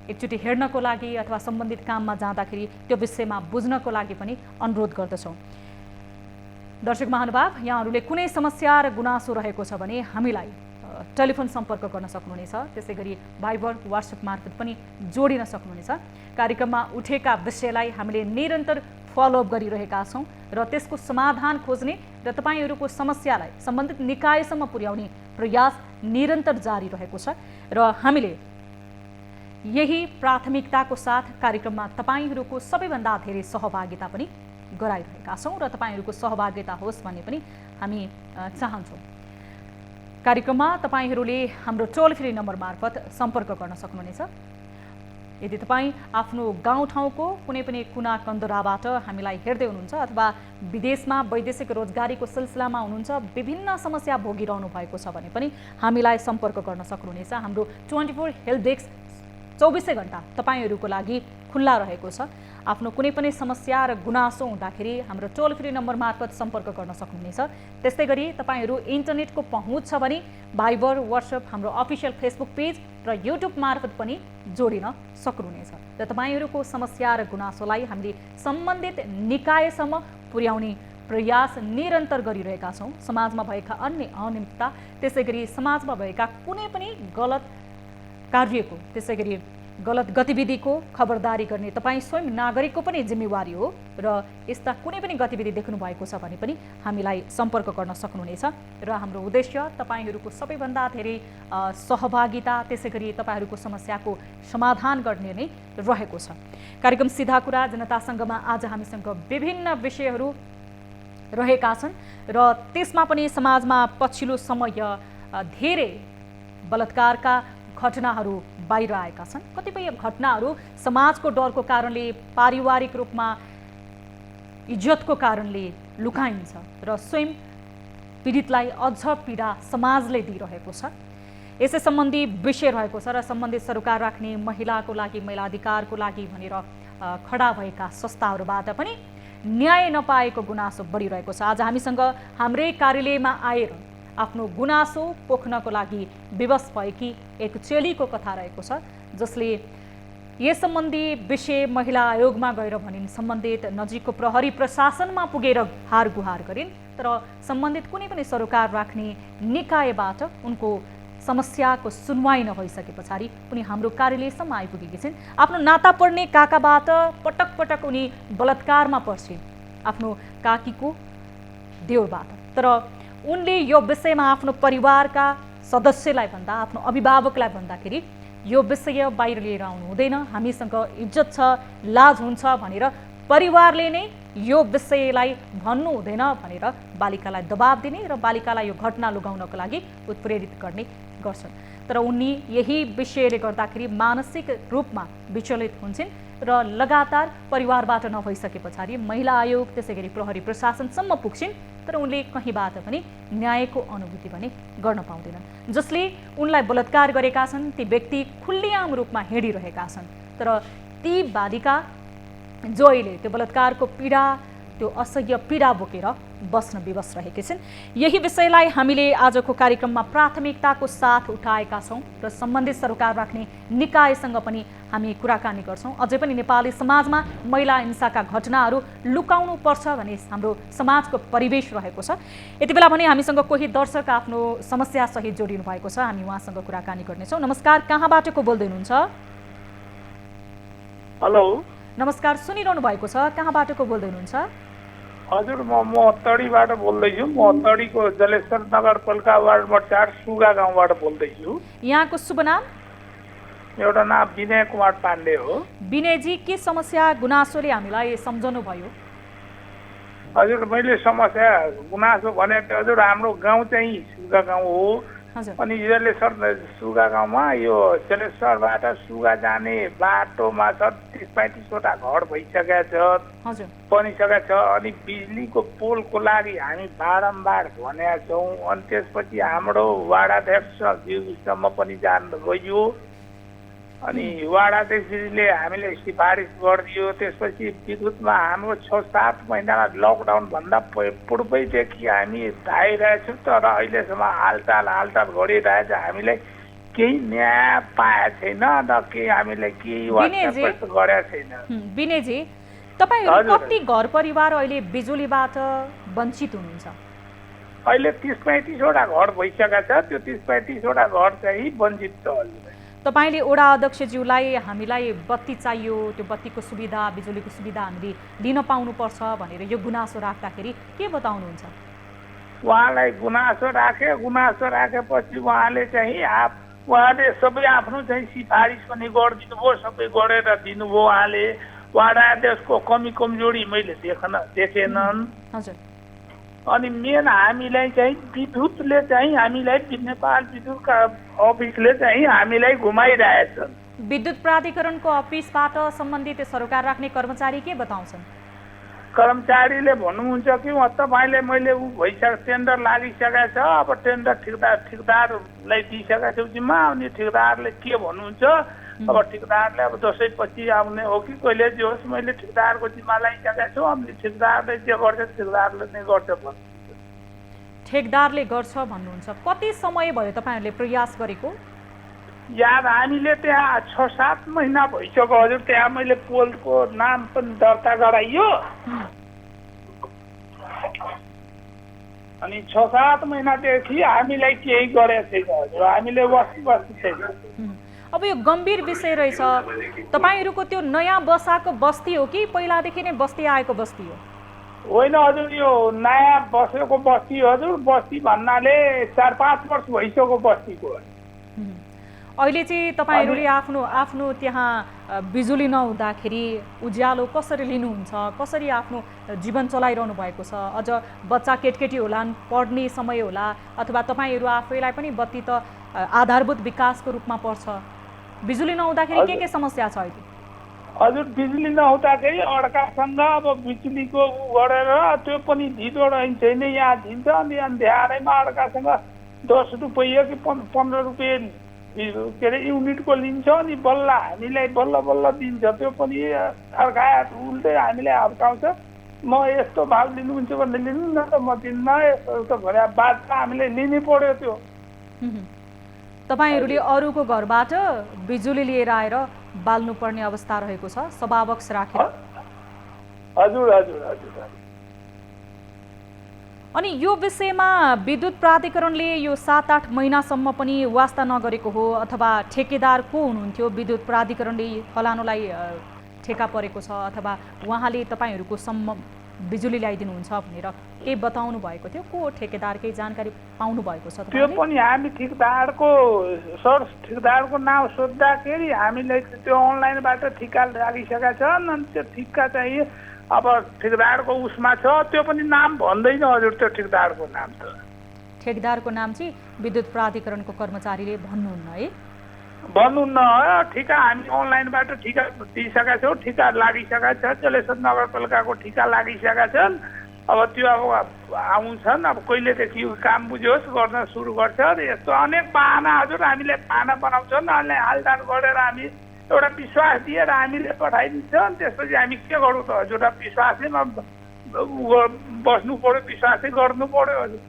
एकचोटि हेर्नको लागि अथवा सम्बन्धित काममा जाँदाखेरि त्यो विषयमा बुझ्नको लागि पनि अनुरोध गर्दछौँ। दर्शक महानुभाव, यहाँहरूले कुनै समस्या र गुनासो रहेको छ भने हामीलाई टेलिफोन सम्पर्क गर्न सक्नुहुनेछ। त्यसै गरी भाइबर वाट्सएप मार्फत पनि जोडिन सक्नुहुनेछ। कार्यक्रममा उठेका विषयलाई हामीले निरन्तर फलोअप गरिरहेका छौँ र त्यसको समाधान खोज्ने र तपाईँहरूको समस्यालाई सम्बन्धित निकायसम्म पुर्याउने प्रयास निरन्तर जारी रहेको छ र हामीले यही प्राथमिकताको साथ कार्यक्रममा तपाईँहरूको सबैभन्दा धेरै सहभागिता पनि गराइरहेका छौँ र तपाईँहरूको सहभागिता होस् भन्ने पनि हामी चाहन्छौँ। कार्यक्रममा तपाईँहरूले हाम्रो टोल फ्री नम्बर मार्फत सम्पर्क गर्न सक्नुहुनेछ। यदि तपाईँ आफ्नो गाउँठाउँको कुनै पनि कुना कन्दराबाट हामीलाई हेर्दै हुनुहुन्छ अथवा विदेशमा वैदेशिक रोजगारीको सिलसिलामा हुनुहुन्छ, विभिन्न समस्या भोगिरहनु भएको छ भने पनि हामीलाई सम्पर्क गर्न सक्नुहुनेछ। हाम्रो 24 हेल्प डेस्क 24 घण्टा तपाईँहरूको लागि खुल्ला रहेको छ। आफ्नो कुनै पनि समस्या र गुनासो हुँदाखेरि हाम्रो टोल फ्री नम्बर मार्फत सम्पर्क गर्न सक्नुहुनेछ। त्यस्तै गरी तपाईँहरू इन्टरनेटको पहुँच छ भने भाइबर वाट्सएप हाम्रो अफिसियल फेसबुक पेज र युट्युब मार्फत पनि जोडिन सक्नुहुनेछ र तपाईँहरूको समस्या र गुनासोलाई हामीले सम्बन्धित निकायसम्म पुर्याउने प्रयास निरन्तर गरिरहेका छौँ। समाजमा भएका अन्य अनियमितता, त्यसै गरी समाजमा भएका कुनै पनि गलत कार्यको, त्यसै गरी गलत गतिविधिको खबरदारी गर्ने तपाईँ स्वयं नागरिकको पनि जिम्मेवारी हो र यस्ता कुनै पनि गतिविधि देख्नु भएको छ भने पनि हामीलाई सम्पर्क गर्न सक्नुहुनेछ र हाम्रो उद्देश्य तपाईँहरूको सबैभन्दा धेरै सहभागिता, त्यसै गरी तपाईँहरूको समस्याको समाधान गर्ने नै रहेको छ। कार्यक्रम सिधा कुरा जनतासँगमा आज हामीसँग विभिन्न विषयहरू रहेका छन् र त्यसमा पनि समाजमा पछिल्लो समय धेरै बलात्कारका घटनाहरू बाहिर आएका छन्। कतिपय घटनाहरू समाजको डरको कारणले, पारिवारिक रूपमा इज्जतको कारणले लुकाइन्छ र स्वयं पीडितलाई अझ पीडा समाजले दिइरहेको छ। यसै सम्बन्धी विषय रहेको छ र सम्बन्धित सरकार राख्ने महिलाको लागि, महिला अधिकारको लागि भनेर खडा भएका संस्थाहरूबाट पनि न्याय नपाएको गुनासो बढिरहेको छ। आज हामीसँग हाम्रै कार्यालयमा आएर आफ्नो गुनासो पोख्नको लागि विवश भएकी एक चेलीको कथा रहेको छ, जसले यस सम्बन्धी विषय महिला आयोगमा गएर भनिन्, सम्बन्धित नजिकको प्रहरी प्रशासनमा पुगेर हार गुहार गरिन्, तर सम्बन्धित कुनै पनि सरकार राख्ने निकायबाट उनको समस्याको सुनवाई नभइसके पछाडि उनी हाम्रो कार्यालयसम्म आइपुगेकी छिन्। आफ्नो नाता पर्ने काकाबाट पटक पटक उनी बलात्कारमा पर्छिन्, आफ्नो काकीको देउरबाट। तर उनले यो विषयमा आफ्नो परिवारका सदस्यलाई भन्दा, आफ्नो अभिभावकलाई भन्दाखेरि यो विषय बाहिर लिएर आउनु हुँदैन, हामीसँग इज्जत छ, लाज हुन्छ भनेर परिवारले नै यो विषयलाई भन्नु हुँदैन भनेर बालिकालाई दबाब दिने र बालिकालाई यो घटना लुगाउनको लागि उत्प्रेरित गर्ने गर्छन्। तर उनी यही विषयले गर्दाखेरि मानसिक रूपमा विचलित हुन्छन् र लगातार परिवारबाट नभइसके पछाडि महिला आयोग, त्यसै गरी प्रहरी प्रशासनसम्म पुग्छिन्, तर उनले कहीँबाट पनि न्यायको अनुभूति पनि गर्न पाउँदैनन्। जसले उनलाई बलात्कार गरेका छन् ती व्यक्ति खुल्लिआम रूपमा हिँडिरहेका छन्, तर ती बालिका जो अहिले त्यो बलात्कारको पीडा, त्यो असह्य पीडा बोकेर बस्न विवश रहेकी छिन्। यही विषयलाई हामीले आजको कार्यक्रममा प्राथमिकताको साथ उठाएका छौँ र सम्बन्धित सरकार राख्ने निकायसँग पनि हामी कुराकानी गर्छौँ। अझै पनि नेपाली समाजमा महिला हिंसाका घटनाहरू लुकाउनु पर्छ भन्ने हाम्रो समाजको परिवेश रहेको छ। यति बेला भने हामीसँग कोही दर्शक आफ्नो समस्यासहित जोडिनु भएको छ, हामी उहाँसँग कुराकानी गर्नेछौँ। नमस्कार, कहाँबाटको बोल्दै हुनुहुन्छ? हेलो, नमस्कार, सुनिरहनु भएको छ, कहाँबाटको बोल्दै हुनुहुन्छ? हजुर, म तडीबाट बोल्दैछु। म तडीको जलेश्वर नगरपालिका वार्ड नम्बर 4 सुगा गाउँबाट बोल्दैछु। यहाँको शुभ नाम? एउटा नाम विनय कुमार पाण्डे हो। विनयजी, के समस्या गुनासोले हामीलाई सम्झनु भयो? हजुर, मैले समस्या गुनासो भने हजुर, हाम्रो गाउँ चाहिँ सुगा गाउँ हो अनि जलेश्वर सुगा गाउँमा यो जलेश्वरबाट सुगा जाने बाटोमा 30-35 वटा घर भइसकेका छ, बनिसकेका छ। अनि बिजुलीको पोलको लागि हामी बारम्बार भनेका छौँ। अनि त्यसपछि हाम्रो वार्डाध्यक्ष ज्यूसम्म पनि जानुभयो। अनि वार्ड अध्यक्षजीले हामीलाई सिफारिस गरिदियो। त्यसपछि विद्युतमा हाम्रो 6-7 महिनामा लकडाउनभन्दा पूर्वैदेखि हामी धाइरहेछौँ, तर अहिलेसम्म हालचाल गरिरहेछ। हामीलाई केही न्याय पाएको छैन र केही हामीलाई केही गरेको छैन। विनयजी, तपाईहरु कति घर परिवार अहिले बिजुलीबाट वञ्चित हुनुहुन्छ? अहिले 30-35 वटा घर भइसकेको छ। त्यो 30-35 वटा घर चाहिँ वञ्चित छ। तपाईले वडा अध्यक्षज्यूलाई हामीलाई बत्ती चाहियो, त्यो बत्तीको सुविधा, बिजुलीको सुविधा हामीले लिन पाउनुपर्छ भनेर यो गुनासो राख्दाखेरि के बताउनुहुन्छ? उहाँलाई गुनासो राखेपछि उहाँले चाहिँ उहाँले सबै आफ्नो चाहिँ सिफारिस पनि गरिदिनु भयो, सबै गरेर दिनुभयो। उहाँले वाडा अध्यक्षको कमी कमजोरी मैले देखेनन्। हजुर। अनि मेन हामीलाई चाहिँ विद्युतले चाहिँ हामीलाई नेपाल विद्युत अफिसले चाहिँ हामीलाई घुमाइरहेछन्। विद्युत प्राधिकरणको अफिसबाट सम्बन्धित सरोकार राख्ने कर्मचारी के बताउँछन्? कर्मचारीले भन्नुहुन्छ कि तपाईँले मैले टेन्डर लागिसकेको छ, अब टेन्डर ठेकदारलाई दिइसकेको छु जिम्मा। अनि ठेकदारले के भन्नुहुन्छ, अब ठेकदारले अब दसैँपछि आउने हो कि कहिले जे होस्, मैले ठेकदारको जिम्मा लगाइसकेको छु। अनि ठेकदारले जे गर्छ ठेकदारले नै गर्छ भन्नुहुन्छ। ठेकदारले गर्छ भन्नुहुन्छ। कति समय भयो तपाईँहरूले प्रयास गरेको? याद हामीले त्यहाँ 6-7 महिना भइसक्यो हजुर। त्यहाँ मैले पोलको नाम पनि दर्ता गराइयो। अनि 6-7 महिनादेखि हामीलाई केही गरेको छैन हजुर। हामीले बस्ती छैन। अब यो गम्भीर विषय रहेछ। तपाईहरुको त्यो नयाँ बसाको बस्ती हो कि पहिलादेखि नै बस्ती आएको बस्ती हो? होइन हजुर, यो नयाँ बसेको बस्ती हजुर। बस्ती भन्नाले 4-5 वर्ष भइसक्यो बस्तीको। अहिले चाहिँ तपाईहरुले आफ्नो त्यहाँ बिजुली नहुँदाखेरि उज्यालो कसरी लिनुहुन्छ, कसरी आफ्नो जीवन चलाइरहनु भएको छ? अझ बच्चा केटकेटी होलान्, पढ्ने समय होला, अथवा तपाईहरु आफैलाई पनि बत्ती त आधारभूत विकासको रूपमा पर्छ। बिजुली नहुँदाखेरि के समस्या छ अहिले? हजुर, बिजुली नहुँदाखेरि अर्कासँग अब बिजुलीको गरेर त्यो पनि ढिलो रहन्छ नि। यहाँ दिन्छ अनि अन्ध्यारैमा अर्कासँग 10 रुपियाँ कि 15 रुपियाँ के अरे युनिटको लिन्छ। अनि बल्ल हामीलाई बल्ल दिन्छ। त्यो पनि अर्का उल्टै हामीलाई हर्काउँछ। म यस्तो भाव लिनुहुन्छ भने लिनु न त, म दिन्न यस्तो भने बाद हामीले लिनै पर्यो। त्यो तपाईहरुले अरूको घरबाट बिजुली लिएर आएर बाल्नुपर्ने अवस्था रहेको छ सभाबक्स राखेर? हजुर हजुर हजुर। अनि यो विषयमा विद्युत प्राधिकरणले यो 7-8 महिनासम्म पनि वास्ता नगरेको हो, अथवा ठेकेदार को हुनुहुन्थ्यो विद्युत प्राधिकरणले फलानुलाई ठेका परेको छ, अथवा उहाँले तपाईहरुको बिजुली ल्याइदिनुहुन्छ भनेर के बताउनु भएको थियो? को ठेकेदार केही जानकारी पाउनु भएको छ? त्यो पनि हामी ठेकेदारको नाम सोद्धाखेरि हामीलाई त्यो अनलाइनबाट ठिका लागिसकेका छन्। अनि त्यो ठिक्का चाहिँ अब ठेकेदारको उसमा छ। त्यो पनि नाम भन्दैन हजुर। त्यो ठेकेदारको नाम ठेकेदारको नाम चाहिँ विद्युत प्राधिकरणको कर्मचारीले भन्नुहुन्न है? भन्नुहुन्न। ठिका हामी अनलाइनबाट ठिका दिइसकेका छौँ। ठिका लागिसकेका छ। जलेश्वर नगरपालिकाको ठिका लागिसकेका छन्। अब त्यो अब आउँछन्। अब कहिलेदेखि काम बुझ्योस् गर्न सुरु गर्छ। यस्तो अनेक बाहना हजुर हामीले बाहना बनाउँछन्। अनि हालचाल गरेर हामी एउटा विश्वास दिएर हामीले पठाइदिन्छन्। त्यसपछि हामी के गरौँ त हजुर? विश्वासैमा बस्नु पर्यो, विश्वासै गर्नु पर्यो हजुर।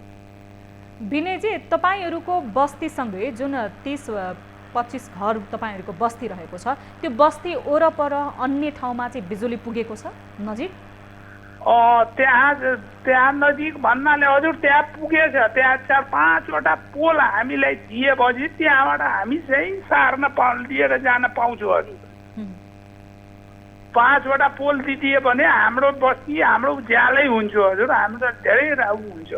विनयजी, तपाईहरुको बस्तीसँगै जुन 30-25 घर तपाईहरुको बस्ती रहेको छ, त्यो बस्ती वरपर अन्य ठाउँमा चाहिँ बिजुली पुगेको छ नजिक? त्यहाँ नजिक भन्नाले हजुर त्यहाँ पुगेछ। त्यहाँ 4-5 वटा पोल हामीलाई दिएपछि त्यहाँबाट हामी चाहिँ सार्न लिएर जान पाउँछौँ हजुर। 5 वटा पोल दिदिए भने हाम्रो बस्ती हाम्रो ज्यालै हुन्छ हजुर। हाम्रो धेरै हुन्छ।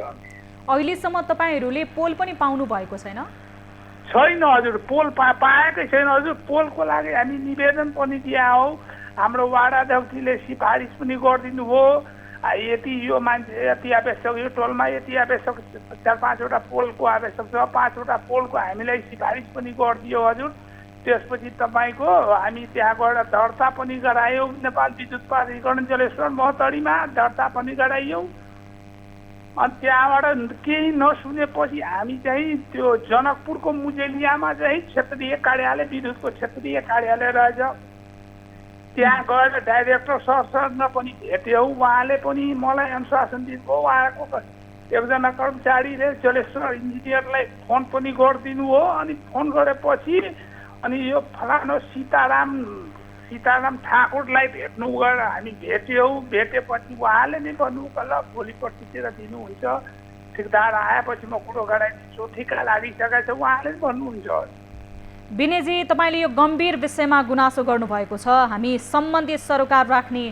अहिलेसम्म तपाईहरुले पोल पनि पाउनु भएको छैन? छैन हजुर, पोल पाएकै छैन हजुर। पोलको लागि हामी निवेदन पनि दिए हौ। हाम्रो वार्ड अध्यक्षले सिफारिस पनि गरिदिनु भयो। यति यो मान्छे यति आवश्यक, यो टोलमा यति आवश्यक, 4-5 वटा पोलको आवश्यक छ। 5 वटा पोलको हामीलाई सिफारिस पनि गरिदियो हजुर। त्यसपछि तपाईँको हामी त्यहाँ गएर दर्ता पनि गरायौँ। नेपाल विद्युत प्राधिकरण जलेश्वर महोत्तरीमा दर्ता पनि गराइयौँ। अनि त्यहाँबाट केही नसुनेपछि हामी चाहिँ त्यो जनकपुरको मुजेलियामा चाहिँ क्षेत्रीय कार्यालय विद्युतको क्षेत्रीय कार्यालय रहेछ त्यहाँ गएर डाइरेक्टर सरसँग पनि भेट्यौँ उहाँले पनि मलाई अनुशासन दिनुभयो उहाँको एकजना कर्मचारीले जलेश्वर इन्जिनियरलाई फोन पनि गरिदिनु हो अनि फोन गरेपछि अनि यो फलानो सीताराम ठाकुरलाई भेट्नु गएर हामी भेटेपछि उहाँले नै भन्नुभयो ल भोलि पर्सितिर दिनुहुन्छ ठेकदार आएपछि म कुरो गराइदिन्छु ठिका लागिसकेको छ उहाँले नै भन्नुहुन्छ विनयजी तपाईँले यो गम्भीर विषयमा गुनासो गर्नुभएको छ हामी सम्बन्धित सरोकार राख्ने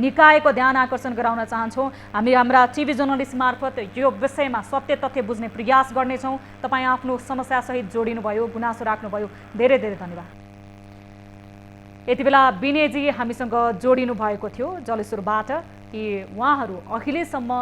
निकायको ध्यान आकर्षण गराउन चाहन्छौँ हामी हाम्रा टिभी जर्नलिस्ट मार्फत यो विषयमा सत्य तथ्य बुझ्ने प्रयास गर्नेछौँ तपाईँ आफ्नो समस्यासहित जोडिनुभयो गुनासो राख्नुभयो धेरै धेरै धन्यवाद यति बेला विनयजी हामीसँग जोडिनु भएको थियो जलेश्वरबाट कि उहाँहरू अहिलेसम्म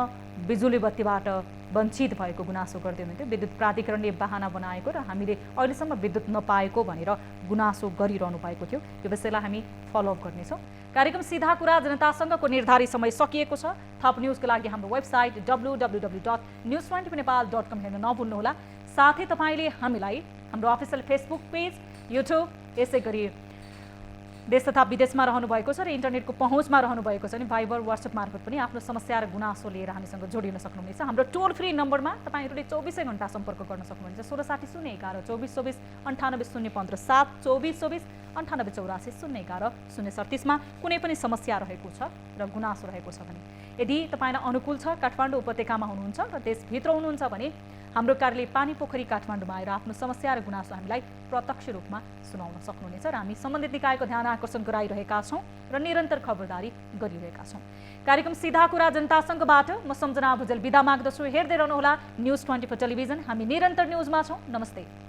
बिजुली बत्तीबाट वञ्चित भएको गुनासो गर्दै हुनुहुन्थ्यो विद्युत प्राधिकरणले बहाना बनाएको र हामीले अहिलेसम्म विद्युत नपाएको भनेर गुनासो गरिरहनु भएको थियो यो विषयलाई हामी फलोअप गर्नेछौँ कार्यक्रम सीधा कुरा जनतासँगको निर्धारित समय सकिएको छ थप न्युजको लागि हाम्रो वेबसाइट www.news20nepal.com हेर्न नभुल्नुहोला साथै तपाईँले हामीलाई हाम्रो अफिसियल फेसबुक पेज युट्युब यसै गरी देश तथा विदेशमा रहनुभएको छ र इन्टरनेटको पहुँचमा रहनुभएको छ भने भाइबर वाट्सएप मार्फत पनि आफ्नो समस्या र गुनासो लिएर हामीसँग जोडिन सक्नुहुनेछ हाम्रो टोल फ्री नम्बरमा तपाईँहरूले 24 घण्टा सम्पर्क गर्न सक्नुहुनेछ 1660 011 2424 98 015 7 2424 98 84 011 037 मा कुनै पनि समस्या रहेको छ र गुनासो रहेको छ भने यदि तपाईँलाई अनुकूल छ काठमाडौँ उपत्यकामा हुनुहुन्छ र देशभित्र हुनुहुन्छ भने हाम्रो कार्यालय पानी पोखरी काठमाडौँमा आएर आफ्नो समस्या र गुनासो हामीलाई प्रत्यक्ष रूपमा सुनाउन सक्नुहुनेछ र हामी सम्बन्धित निकायको ध्यान आकर्षण गराइरहेका छौँ र निरन्तर खबरदारी गरिरहेका छौँ कार्यक्रम सीधा कुरा जनतासँगबाट म सम्झना भुजेल बिदा माग्दछु हेर्दै रहनुहोला न्युज 24 टेलिभिजन हामी निरन्तर न्युजमा छौँ नमस्ते